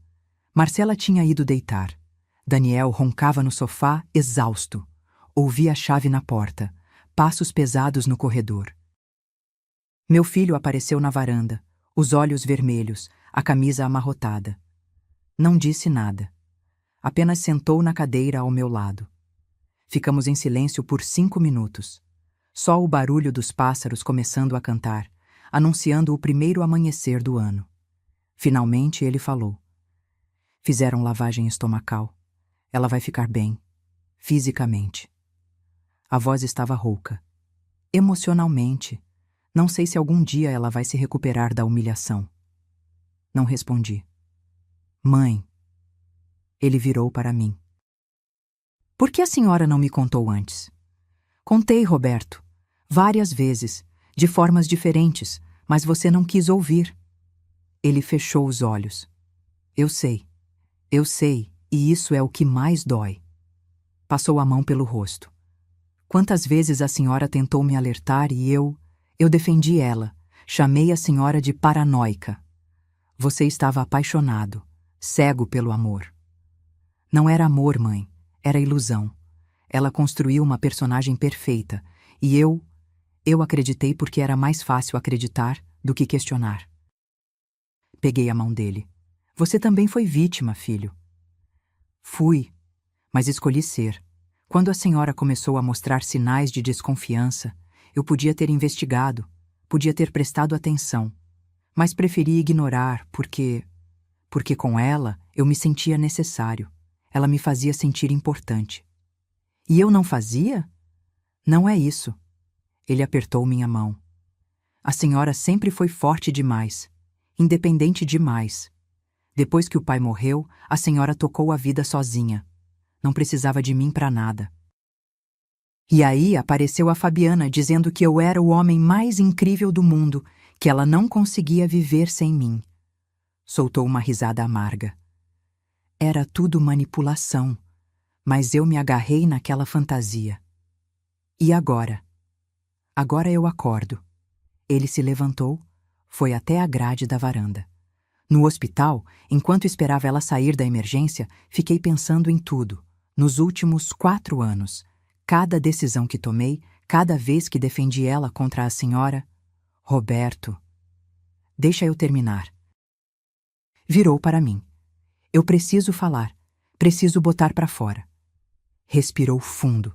Marcela tinha ido deitar. Daniel roncava no sofá, exausto. Ouvi a chave na porta, passos pesados no corredor. Meu filho apareceu na varanda, os olhos vermelhos, a camisa amarrotada. Não disse nada. Apenas sentou na cadeira ao meu lado. Ficamos em silêncio por 5 minutos. Só o barulho dos pássaros começando a cantar, anunciando o primeiro amanhecer do ano. Finalmente ele falou. Fizeram lavagem estomacal. Ela vai ficar bem, fisicamente. A voz estava rouca. Emocionalmente. Não sei se algum dia ela vai se recuperar da humilhação. Não respondi. Mãe. Ele virou para mim. Por que a senhora não me contou antes? Contei, Roberto. Várias vezes, de formas diferentes, mas você não quis ouvir. Ele fechou os olhos. Eu sei, e isso é o que mais dói. Passou a mão pelo rosto. Quantas vezes a senhora tentou me alertar e eu defendi ela, chamei a senhora de paranoica. Você estava apaixonado, cego pelo amor. Não era amor, mãe, era ilusão. Ela construiu uma personagem perfeita, e eu acreditei porque era mais fácil acreditar do que questionar. Peguei a mão dele. Você também foi vítima, filho. Fui, mas escolhi ser. Quando a senhora começou a mostrar sinais de desconfiança, eu podia ter investigado, podia ter prestado atenção, mas preferi ignorar porque com ela eu me sentia necessário. Ela me fazia sentir importante. E eu não fazia? Não é isso. Ele apertou minha mão. A senhora sempre foi forte demais, independente demais. Depois que o pai morreu, a senhora tocou a vida sozinha. Não precisava de mim para nada. E aí apareceu a Fabiana dizendo que eu era o homem mais incrível do mundo, que ela não conseguia viver sem mim. Soltou uma risada amarga. Era tudo manipulação, mas eu me agarrei naquela fantasia. E agora? Agora eu acordo. Ele se levantou, foi até a grade da varanda. No hospital, enquanto esperava ela sair da emergência, fiquei pensando em tudo. Nos últimos 4 anos, cada decisão que tomei, cada vez que defendi ela contra a senhora... Roberto, deixa eu terminar. Virou para mim. Eu preciso falar, preciso botar para fora. Respirou fundo.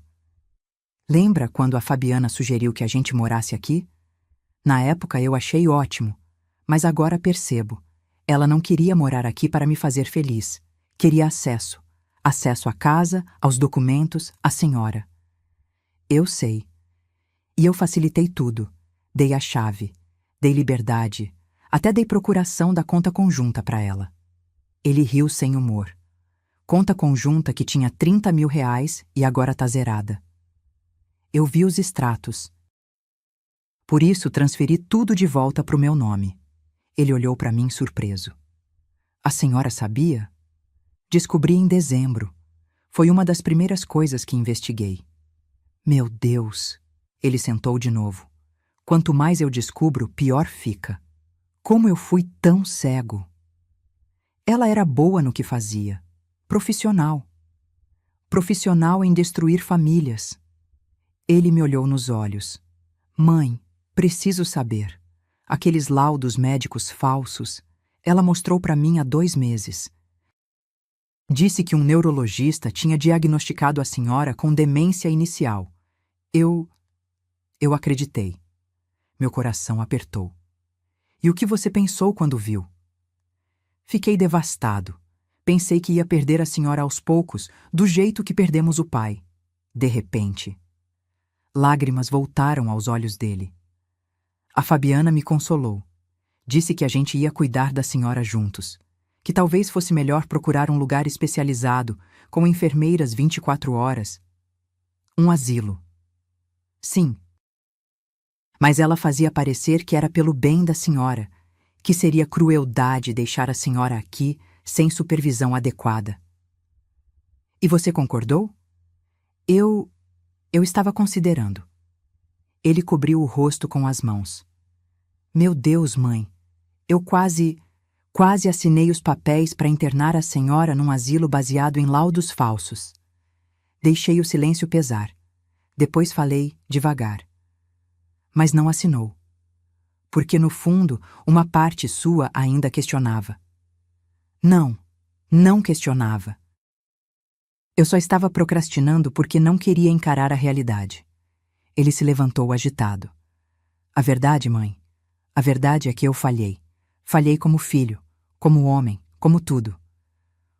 Lembra quando a Fabiana sugeriu que a gente morasse aqui? Na época eu achei ótimo, mas agora percebo. Ela não queria morar aqui para me fazer feliz. Queria acesso. Acesso à casa, aos documentos, à senhora. Eu sei. E eu facilitei tudo. Dei a chave. Dei liberdade. Até dei procuração da conta conjunta para ela. Ele riu sem humor. Conta conjunta que tinha 30 mil reais e agora tá zerada. Eu vi os extratos. Por isso transferi tudo de volta pro meu nome. Ele olhou para mim surpreso. A senhora sabia? Descobri em dezembro. Foi uma das primeiras coisas que investiguei. Meu Deus! Ele sentou de novo. Quanto mais eu descubro, pior fica. Como eu fui tão cego? Ela era boa no que fazia. Profissional. Profissional em destruir famílias. Ele me olhou nos olhos. Mãe, preciso saber. Aqueles laudos médicos falsos, ela mostrou para mim há 2 meses. Disse que um neurologista tinha diagnosticado a senhora com demência inicial. Eu acreditei. Meu coração apertou. E o que você pensou quando viu? Fiquei devastado. Pensei que ia perder a senhora aos poucos, do jeito que perdemos o pai. De repente. Lágrimas voltaram aos olhos dele. A Fabiana me consolou. Disse que a gente ia cuidar da senhora juntos. Que talvez fosse melhor procurar um lugar especializado, com enfermeiras 24 horas. Um asilo. Sim. Mas ela fazia parecer que era pelo bem da senhora, que seria crueldade deixar a senhora aqui sem supervisão adequada. E você concordou? Eu estava considerando. Ele cobriu o rosto com as mãos. Meu Deus, mãe, eu quase assinei os papéis para internar a senhora num asilo baseado em laudos falsos. Deixei o silêncio pesar. Depois falei devagar. Mas não assinou. Porque, no fundo, uma parte sua ainda questionava. Não questionava. Eu só estava procrastinando porque não queria encarar a realidade. Ele se levantou agitado. A verdade, mãe, a verdade é que eu falhei. Falhei como filho, como homem, como tudo.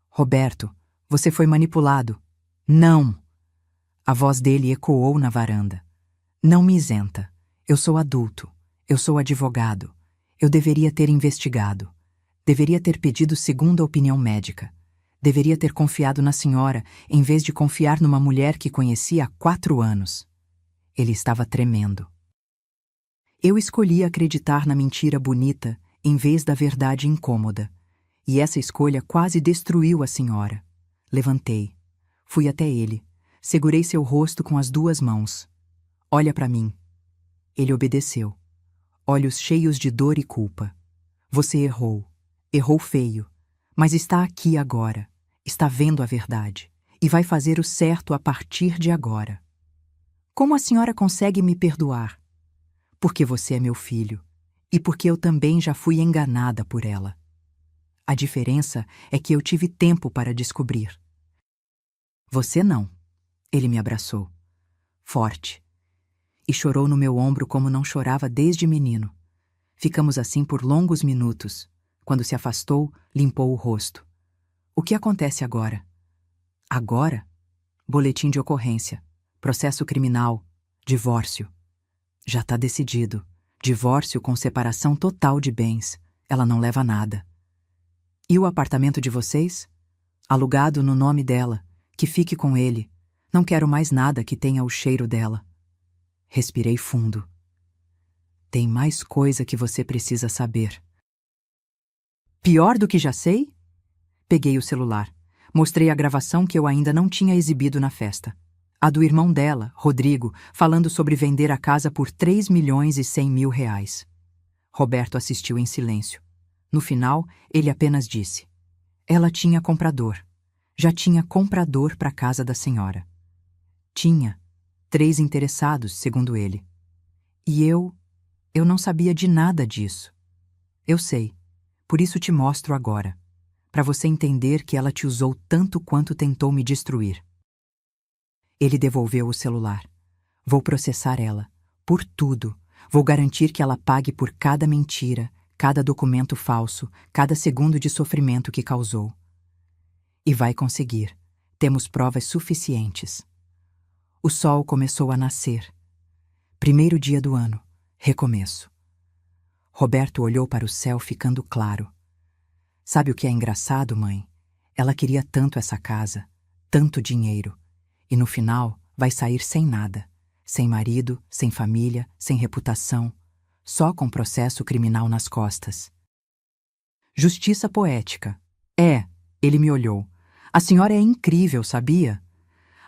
Roberto, você foi manipulado. Não! A voz dele ecoou na varanda. Não me isenta. Eu sou adulto. Eu sou advogado. Eu deveria ter investigado. Deveria ter pedido segunda opinião médica. Deveria ter confiado na senhora, em vez de confiar numa mulher que conhecia há 4 anos. Ele estava tremendo. Eu escolhi acreditar na mentira bonita, em vez da verdade incômoda. E essa escolha quase destruiu a senhora. Levantei. Fui até ele. Segurei seu rosto com as 2 mãos. Olha para mim. Ele obedeceu. Olhos cheios de dor e culpa. Você errou. Errou feio. Mas está aqui agora. Está vendo a verdade. E vai fazer o certo a partir de agora. Como a senhora consegue me perdoar? Porque você é meu filho. E porque eu também já fui enganada por ela. A diferença é que eu tive tempo para descobrir. Você não. Ele me abraçou. Forte. E chorou no meu ombro como não chorava desde menino. Ficamos assim por longos minutos. Quando se afastou, limpou o rosto. O que acontece agora? Agora? Boletim de ocorrência. Processo criminal. Divórcio. Já está decidido. Divórcio com separação total de bens. Ela não leva nada. E o apartamento de vocês? Alugado no nome dela. Que fique com ele. Não quero mais nada que tenha o cheiro dela. Respirei fundo. Tem mais coisa que você precisa saber. Pior do que já sei? Peguei o celular. Mostrei a gravação que eu ainda não tinha exibido na festa. A do irmão dela, Rodrigo, falando sobre vender a casa por 3.100.000 reais. Roberto assistiu em silêncio. No final, ele apenas disse. Ela tinha comprador. Já tinha comprador para a casa da senhora. Tinha 3 interessados, segundo ele. E eu não sabia de nada disso. Eu sei. Por isso te mostro agora. Para você entender que ela te usou tanto quanto tentou me destruir. Ele devolveu o celular. Vou processar ela. Por tudo. Vou garantir que ela pague por cada mentira, cada documento falso, cada segundo de sofrimento que causou. E vai conseguir. Temos provas suficientes. O sol começou a nascer. Primeiro dia do ano. Recomeço. Roberto olhou para o céu ficando claro. Sabe o que é engraçado, mãe? Ela queria tanto essa casa, tanto dinheiro. E no final vai sair sem nada. Sem marido, sem família, sem reputação. Só com processo criminal nas costas. Justiça poética. Ele me olhou. A senhora é incrível, sabia?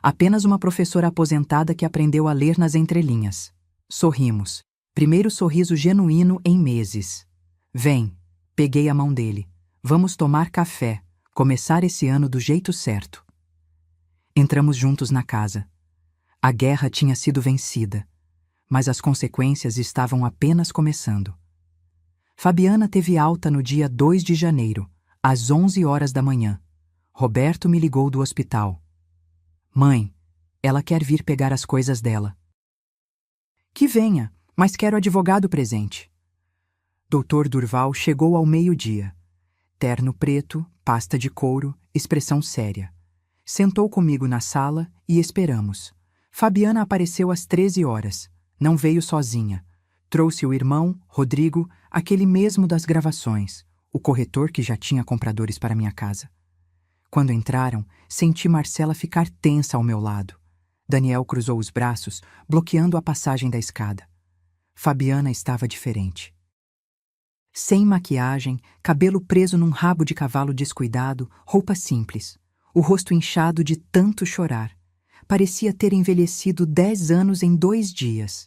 Apenas uma professora aposentada que aprendeu a ler nas entrelinhas. Sorrimos. Primeiro sorriso genuíno em meses. Vem. Peguei a mão dele. Vamos tomar café. Começar esse ano do jeito certo. Entramos juntos na casa. A guerra tinha sido vencida, mas as consequências estavam apenas começando. Fabiana teve alta no dia 2 de janeiro, às 11 horas da manhã. Roberto me ligou do hospital. Mãe, ela quer vir pegar as coisas dela. Que venha, mas quero advogado presente. Dr. Durval chegou ao meio-dia. Terno preto, pasta de couro, expressão séria. Sentou comigo na sala e esperamos. Fabiana apareceu às 13 horas. Não veio sozinha. Trouxe o irmão, Rodrigo, aquele mesmo das gravações, o corretor que já tinha compradores para minha casa. Quando entraram, senti Marcela ficar tensa ao meu lado. Daniel cruzou os braços, bloqueando a passagem da escada. Fabiana estava diferente. Sem maquiagem, cabelo preso num rabo de cavalo descuidado, roupa simples, o rosto inchado de tanto chorar. Parecia ter envelhecido 10 anos em 2 dias.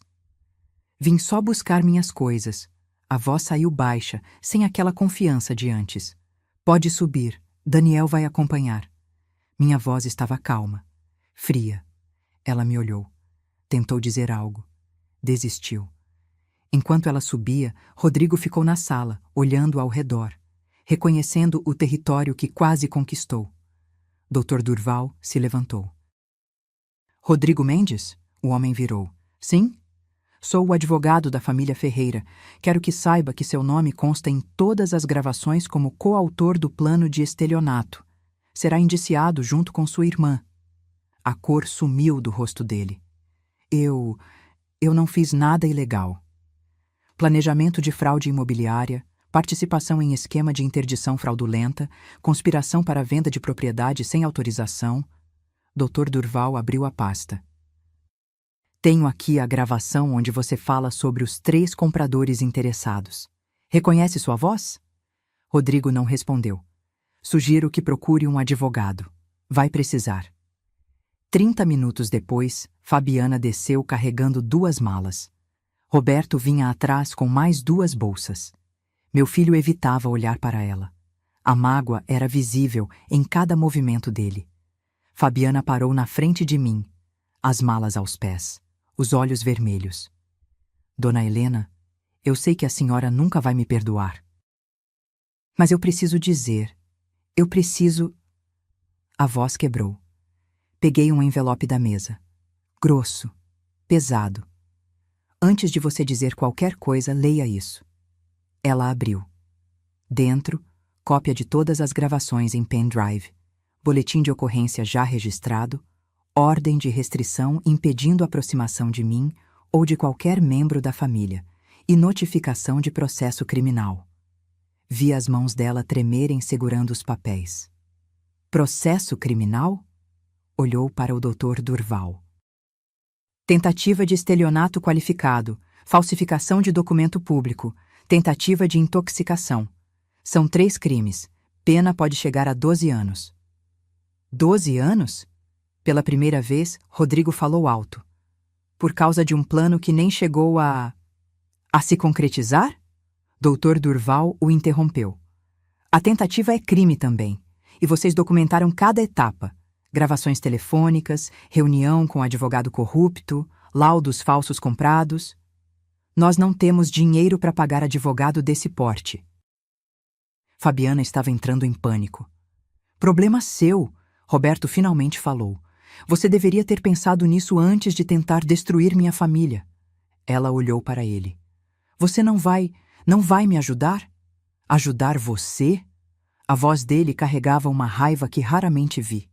Vim só buscar minhas coisas. A voz saiu baixa, sem aquela confiança de antes. Pode subir, Daniel vai acompanhar. Minha voz estava calma, fria. Ela me olhou. Tentou dizer algo. Desistiu. Enquanto ela subia, Rodrigo ficou na sala, olhando ao redor, reconhecendo o território que quase conquistou. Dr. Durval se levantou. Rodrigo Mendes? O homem virou. Sim? Sou o advogado da família Ferreira. Quero que saiba que seu nome consta em todas as gravações como coautor do plano de estelionato. Será indiciado junto com sua irmã. A cor sumiu do rosto dele. Eu não fiz nada ilegal. Planejamento de fraude imobiliária, participação em esquema de interdição fraudulenta, conspiração para venda de propriedade sem autorização. Dr. Durval abriu a pasta. Tenho aqui a gravação onde você fala sobre os 3 compradores interessados. Reconhece sua voz? Rodrigo não respondeu. Sugiro que procure um advogado. Vai precisar. 30 minutos depois, Fabiana desceu carregando 2 malas. Roberto vinha atrás com mais 2 bolsas. Meu filho evitava olhar para ela. A mágoa era visível em cada movimento dele. Fabiana parou na frente de mim, as malas aos pés, os olhos vermelhos. Dona Helena, eu sei que a senhora nunca vai me perdoar. Mas eu preciso dizer, A voz quebrou. Peguei um envelope da mesa. Grosso, pesado. Antes de você dizer qualquer coisa, leia isso. Ela abriu. Dentro, cópia de todas as gravações em pendrive. Boletim de ocorrência já registrado, ordem de restrição impedindo a aproximação de mim ou de qualquer membro da família e notificação de processo criminal. Vi as mãos dela tremerem segurando os papéis. Processo criminal? Olhou para o Dr. Durval. Tentativa de estelionato qualificado, falsificação de documento público, tentativa de intoxicação. São 3 crimes. Pena pode chegar a 12 anos. 12 anos? Pela primeira vez, Rodrigo falou alto. Por causa de um plano que nem chegou a se concretizar? Dr. Durval o interrompeu. A tentativa é crime também, e vocês documentaram cada etapa. Gravações telefônicas, reunião com advogado corrupto, laudos falsos comprados. Nós não temos dinheiro para pagar advogado desse porte. Fabiana estava entrando em pânico. Problema seu, Roberto finalmente falou. Você deveria ter pensado nisso antes de tentar destruir minha família. Ela olhou para ele. Você não vai me ajudar? Ajudar você? A voz dele carregava uma raiva que raramente vi.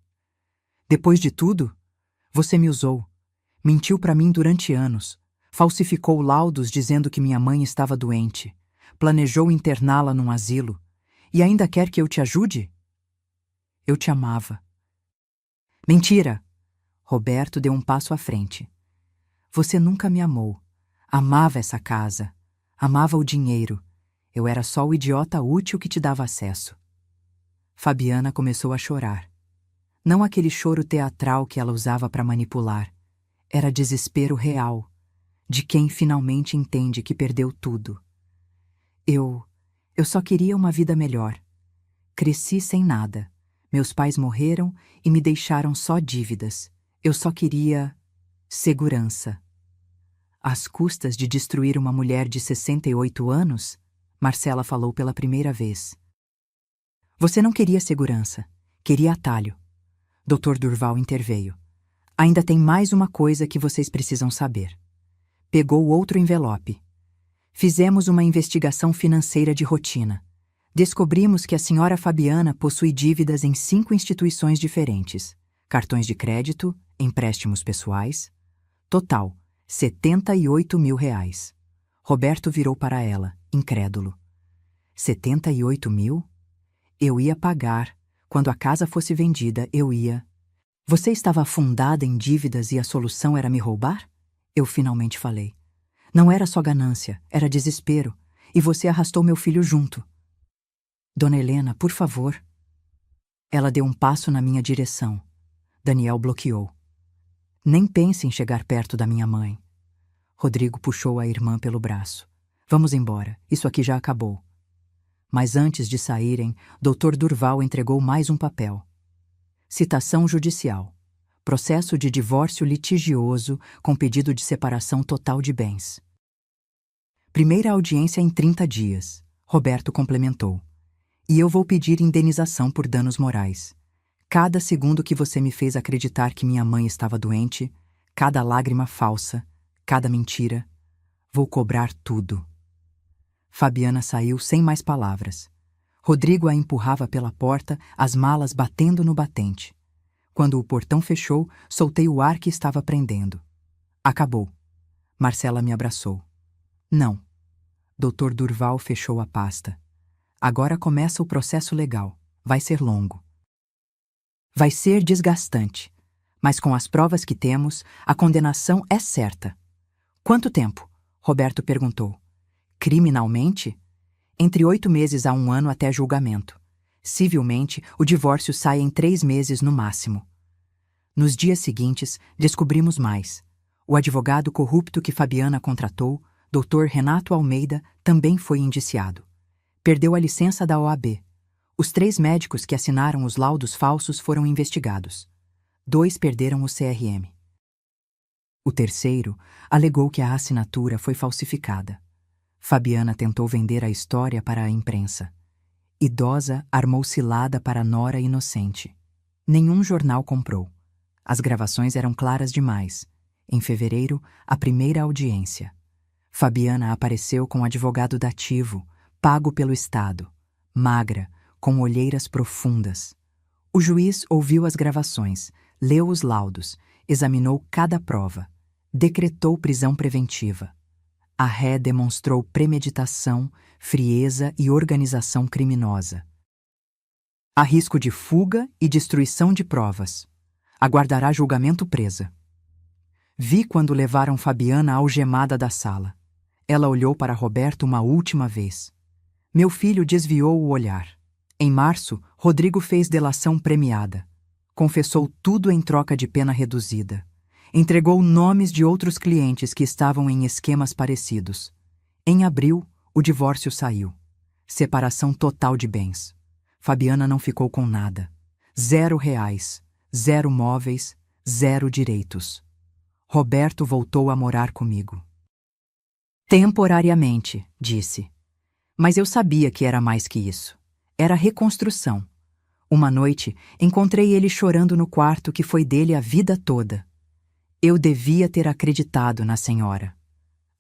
Depois de tudo, você me usou. Mentiu para mim durante anos. Falsificou laudos dizendo que minha mãe estava doente. Planejou interná-la num asilo. E ainda quer que eu te ajude? Eu te amava. Mentira! Roberto deu um passo à frente. Você nunca me amou. Amava essa casa. Amava o dinheiro. Eu era só o idiota útil que te dava acesso. Fabiana começou a chorar. Não aquele choro teatral que ela usava para manipular. Era desespero real, de quem finalmente entende que perdeu tudo. Eu só queria uma vida melhor. Cresci sem nada. Meus pais morreram e me deixaram só dívidas. Eu só queria segurança. Às custas de destruir uma mulher de 68 anos, Marcela falou pela primeira vez. Você não queria segurança, queria atalho. Dr. Durval interveio. Ainda tem mais uma coisa que vocês precisam saber. Pegou outro envelope. Fizemos uma investigação financeira de rotina. Descobrimos que a senhora Fabiana possui dívidas em 5 instituições diferentes. Cartões de crédito, empréstimos pessoais. Total, R$ 78 mil. Roberto virou para ela, incrédulo. 78 mil? Eu ia pagar. Quando a casa fosse vendida, eu ia. Você estava afundada em dívidas e a solução era me roubar? Eu finalmente falei. Não era só ganância, era desespero. E você arrastou meu filho junto. Dona Helena, por favor. Ela deu um passo na minha direção. Daniel bloqueou. Nem pense em chegar perto da minha mãe. Rodrigo puxou a irmã pelo braço. Vamos embora, isso aqui já acabou. Mas antes de saírem, Dr. Durval entregou mais um papel. Citação judicial. Processo de divórcio litigioso com pedido de separação total de bens. Primeira audiência em 30 dias. Roberto complementou. E eu vou pedir indenização por danos morais. Cada segundo que você me fez acreditar que minha mãe estava doente, cada lágrima falsa, cada mentira, vou cobrar tudo. Fabiana saiu sem mais palavras. Rodrigo a empurrava pela porta, as malas batendo no batente. Quando o portão fechou, soltei o ar que estava prendendo. Acabou. Marcela me abraçou. Não. Dr. Durval fechou a pasta. Agora começa o processo legal. Vai ser longo. Vai ser desgastante. Mas com as provas que temos, a condenação é certa. Quanto tempo? Roberto perguntou. Criminalmente? Entre 8 meses a 1 ano até julgamento. Civilmente, o divórcio sai em 3 meses no máximo. Nos dias seguintes, descobrimos mais. O advogado corrupto que Fabiana contratou, Dr. Renato Almeida, também foi indiciado. Perdeu a licença da OAB. Os 3 médicos que assinaram os laudos falsos foram investigados. 2 perderam o CRM. O terceiro alegou que a assinatura foi falsificada. Fabiana tentou vender a história para a imprensa. Idosa armou cilada para nora inocente. Nenhum jornal comprou. As gravações eram claras demais. Em fevereiro, a primeira audiência. Fabiana apareceu com advogado dativo, pago pelo Estado, magra, com olheiras profundas. O juiz ouviu as gravações, leu os laudos, examinou cada prova, decretou prisão preventiva. A ré demonstrou premeditação, frieza e organização criminosa. Há risco de fuga e destruição de provas. Aguardará julgamento presa. Vi quando levaram Fabiana algemada da sala. Ela olhou para Roberto uma última vez. Meu filho desviou o olhar. Em março, Rodrigo fez delação premiada. Confessou tudo em troca de pena reduzida. Entregou nomes de outros clientes que estavam em esquemas parecidos. Em abril, o divórcio saiu. Separação total de bens. Fabiana não ficou com nada. R$ 0, 0 móveis, 0 direitos. Roberto voltou a morar comigo. Temporariamente, disse. Mas eu sabia que era mais que isso. Era reconstrução. Uma noite, encontrei ele chorando no quarto que foi dele a vida toda. Eu devia ter acreditado na senhora.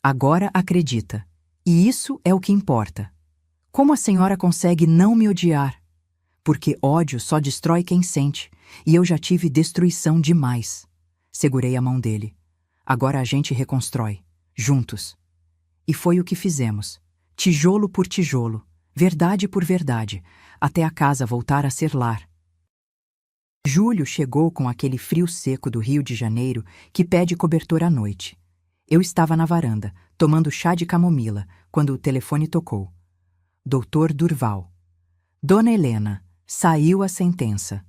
Agora acredita. E isso é o que importa. Como a senhora consegue não me odiar? Porque ódio só destrói quem sente, e eu já tive destruição demais. Segurei a mão dele. Agora a gente reconstrói, juntos. E foi o que fizemos. Tijolo por tijolo, verdade por verdade, até a casa voltar a ser lar. Julho chegou com aquele frio seco do Rio de Janeiro que pede cobertor à noite. Eu estava na varanda, tomando chá de camomila, quando o telefone tocou. Doutor Durval. Dona Helena, saiu a sentença.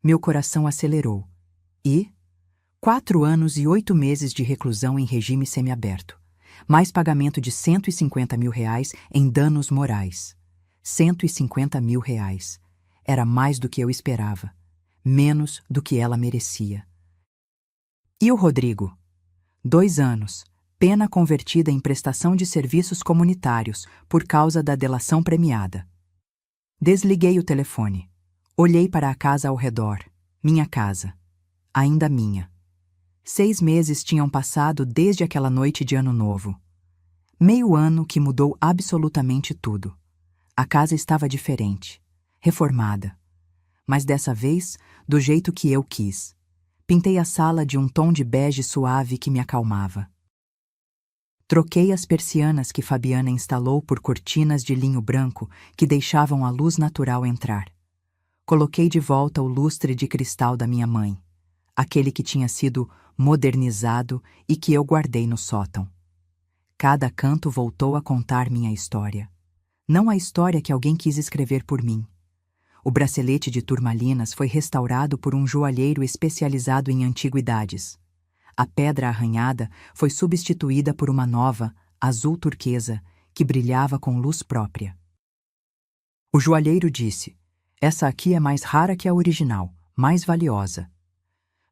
Meu coração acelerou. E? 4 anos e 8 meses de reclusão em regime semiaberto. Mais pagamento de R$150 mil em danos morais. R$150 mil. Era mais do que eu esperava. Menos do que ela merecia. E o Rodrigo? 2 anos. Pena convertida em prestação de serviços comunitários por causa da delação premiada. Desliguei o telefone. Olhei para a casa ao redor. Minha casa. Ainda minha. 6 meses tinham passado desde aquela noite de Ano Novo. Meio ano que mudou absolutamente tudo. A casa estava diferente, reformada. Mas dessa vez, do jeito que eu quis. Pintei a sala de um tom de bege suave que me acalmava. Troquei as persianas que Fabiana instalou por cortinas de linho branco que deixavam a luz natural entrar. Coloquei de volta o lustre de cristal da minha mãe, aquele que tinha sido modernizado e que eu guardei no sótão. Cada canto voltou a contar minha história. Não a história que alguém quis escrever por mim. O bracelete de turmalinas foi restaurado por um joalheiro especializado em antiguidades. A pedra arranhada foi substituída por uma nova, azul turquesa, que brilhava com luz própria. O joalheiro disse: "Essa aqui é mais rara que a original, mais valiosa."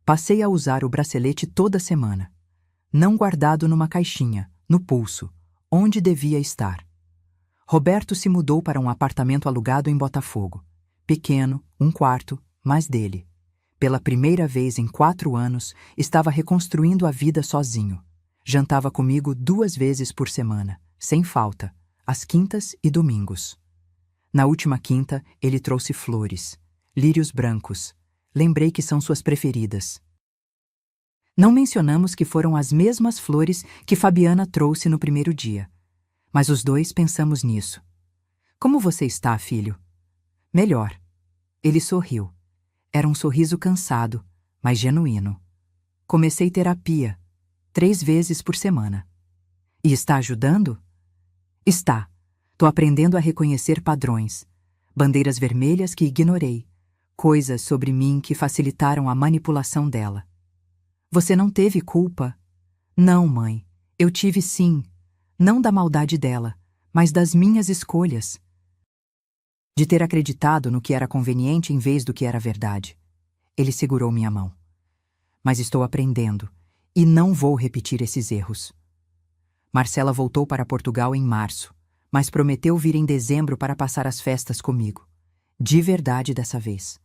Passei a usar o bracelete toda semana. Não guardado numa caixinha, no pulso, onde devia estar. Roberto se mudou para um apartamento alugado em Botafogo. Pequeno, 1 quarto, mas dele. Pela primeira vez em 4 anos, estava reconstruindo a vida sozinho. Jantava comigo 2 vezes por semana, sem falta, às quintas e domingos. Na última quinta, ele trouxe flores, lírios brancos. Lembrei que são suas preferidas. Não mencionamos que foram as mesmas flores que Fabiana trouxe no primeiro dia. Mas os dois pensamos nisso. "Como você está, filho?" "Melhor." Ele sorriu. Era um sorriso cansado, mas genuíno. "Comecei terapia, 3 vezes por semana." "E está ajudando?" "Está. Tô aprendendo a reconhecer padrões. Bandeiras vermelhas que ignorei. Coisas sobre mim que facilitaram a manipulação dela." "Você não teve culpa?" "Não, mãe. Eu tive sim. Não da maldade dela, mas das minhas escolhas. De ter acreditado no que era conveniente em vez do que era verdade." Ele segurou minha mão. "Mas estou aprendendo, e não vou repetir esses erros." Marcela voltou para Portugal em março, mas prometeu vir em dezembro para passar as festas comigo. De verdade dessa vez.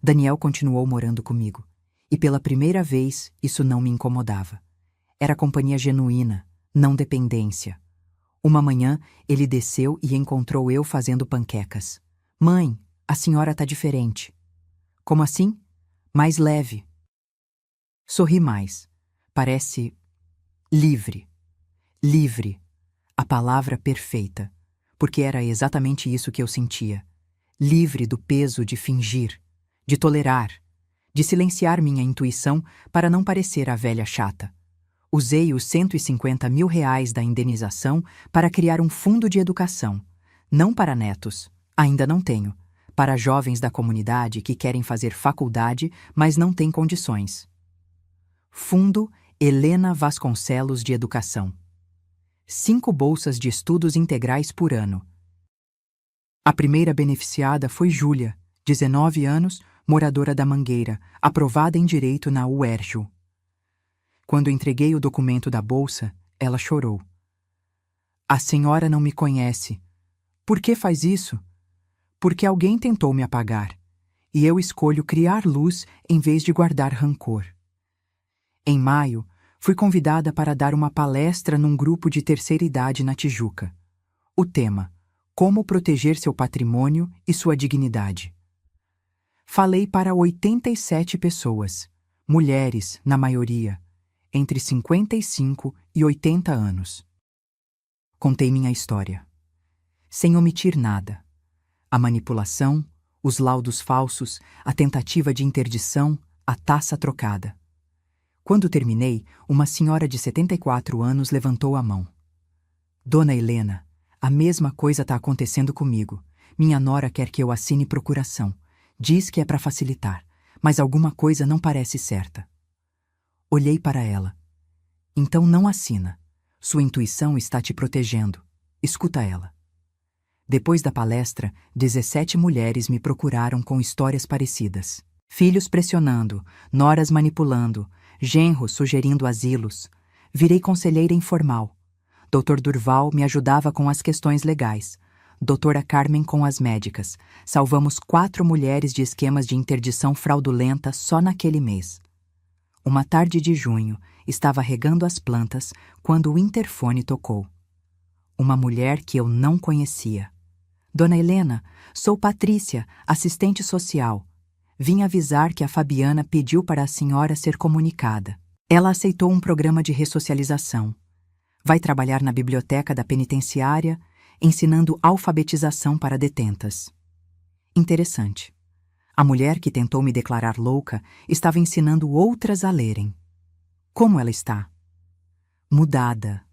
Daniel continuou morando comigo, e pela primeira vez isso não me incomodava. Era companhia genuína, não dependência. Uma manhã, ele desceu e encontrou eu fazendo panquecas. "Mãe, a senhora tá diferente." "Como assim?" "Mais leve." Sorri mais. Parece livre. Livre. A palavra perfeita. Porque era exatamente isso que eu sentia. Livre do peso de fingir, de tolerar, de silenciar minha intuição para não parecer a velha chata. Usei os R$150 mil da indenização para criar um fundo de educação. Não para netos. Ainda não tenho. Para jovens da comunidade que querem fazer faculdade, mas não têm condições. Fundo Helena Vasconcelos de Educação. 5 bolsas de estudos integrais por ano. A primeira beneficiada foi Júlia, 19 anos, moradora da Mangueira, aprovada em Direito na UERJ. Quando entreguei o documento da bolsa, ela chorou. "A senhora não me conhece. Por que faz isso?" "Porque alguém tentou me apagar. e eu escolho criar luz em vez de guardar rancor. Em maio, fui convidada para dar uma palestra num grupo de terceira idade na Tijuca. O tema: Como proteger seu patrimônio e sua dignidade. Falei para 87 pessoas, mulheres, na maioria, entre 55 e 80 anos. Contei minha história, sem omitir nada. A manipulação, os laudos falsos, a tentativa de interdição, a taça trocada. Quando terminei, uma senhora de 74 anos levantou a mão. Dona Helena, a mesma coisa está acontecendo comigo. Minha nora quer que eu assine procuração. Diz que é para facilitar, mas alguma coisa não parece certa. Olhei para ela. Então não assina. Sua intuição está te protegendo. Escuta ela. Depois da palestra, 17 mulheres me procuraram com histórias parecidas. Filhos pressionando, noras manipulando, genros sugerindo asilos. Virei conselheira informal. Dr. Durval me ajudava com as questões legais. Doutora Carmen com as médicas. Salvamos 4 mulheres de esquemas de interdição fraudulenta só naquele mês. Uma tarde de junho, estava regando as plantas quando o interfone tocou. Uma mulher que eu não conhecia. Dona Helena, sou Patrícia, assistente social. Vim avisar que a Fabiana pediu para a senhora ser comunicada. Ela aceitou um programa de ressocialização. Vai trabalhar na biblioteca da penitenciária, ensinando alfabetização para detentas. Interessante. A mulher que tentou me declarar louca estava ensinando outras a lerem. Como ela está? Mudada,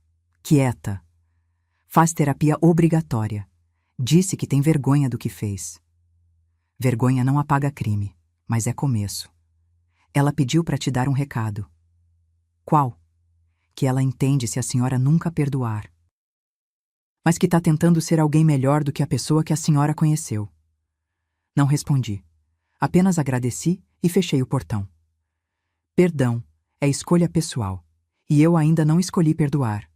quieta. Faz terapia obrigatória. Disse que tem vergonha do que fez. Vergonha não apaga crime, mas é começo. Ela pediu para te dar um recado. Qual? Que ela entende se a senhora nunca perdoar. Mas que está tentando ser alguém melhor do que a pessoa que a senhora conheceu. Não respondi. Apenas agradeci e fechei o portão. Perdão é escolha pessoal, e eu ainda não escolhi perdoar.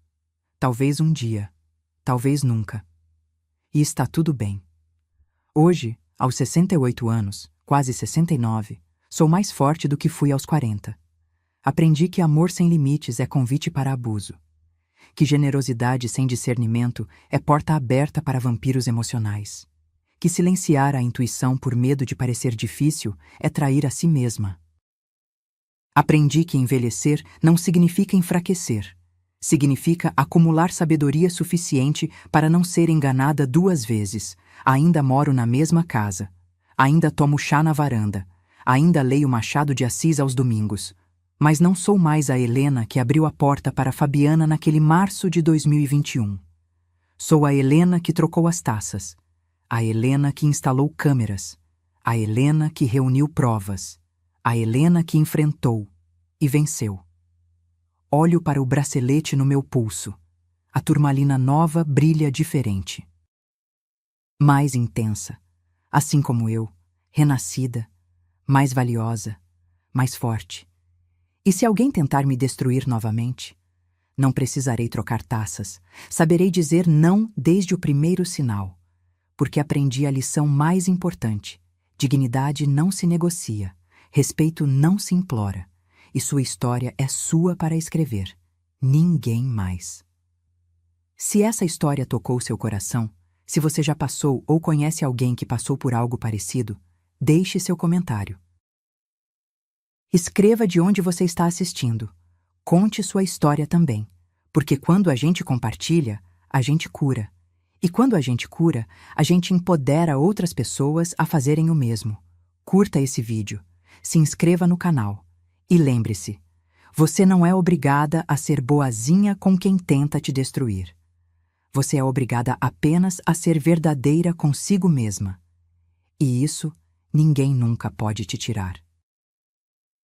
Talvez um dia, talvez nunca. E está tudo bem. Hoje, aos 68 anos, quase 69, sou mais forte do que fui aos 40. Aprendi que amor sem limites é convite para abuso. Que generosidade sem discernimento é porta aberta para vampiros emocionais. Que silenciar a intuição por medo de parecer difícil é trair a si mesma. Aprendi que envelhecer não significa enfraquecer. Significa acumular sabedoria suficiente para não ser enganada 2 vezes. Ainda moro na mesma casa. Ainda tomo chá na varanda. Ainda leio Machado de Assis aos domingos. Mas não sou mais a Helena que abriu a porta para Fabiana naquele março de 2021. Sou a Helena que trocou as taças. A Helena que instalou câmeras. A Helena que reuniu provas. A Helena que enfrentou e venceu. Olho para o bracelete no meu pulso. A turmalina nova brilha diferente. Mais intensa, assim como eu, renascida, mais valiosa, mais forte. E se alguém tentar me destruir novamente, não precisarei trocar taças. Saberei dizer não desde o primeiro sinal, porque aprendi a lição mais importante. Dignidade não se negocia, respeito não se implora, e sua história é sua para escrever, ninguém mais. Se essa história tocou seu coração, se você já passou ou conhece alguém que passou por algo parecido, deixe seu comentário. Escreva de onde você está assistindo. Conte sua história também, porque quando a gente compartilha, a gente cura. E quando a gente cura, a gente empodera outras pessoas a fazerem o mesmo. Curta esse vídeo, se inscreva no canal. E lembre-se, você não é obrigada a ser boazinha com quem tenta te destruir. Você é obrigada apenas a ser verdadeira consigo mesma. E isso ninguém nunca pode te tirar.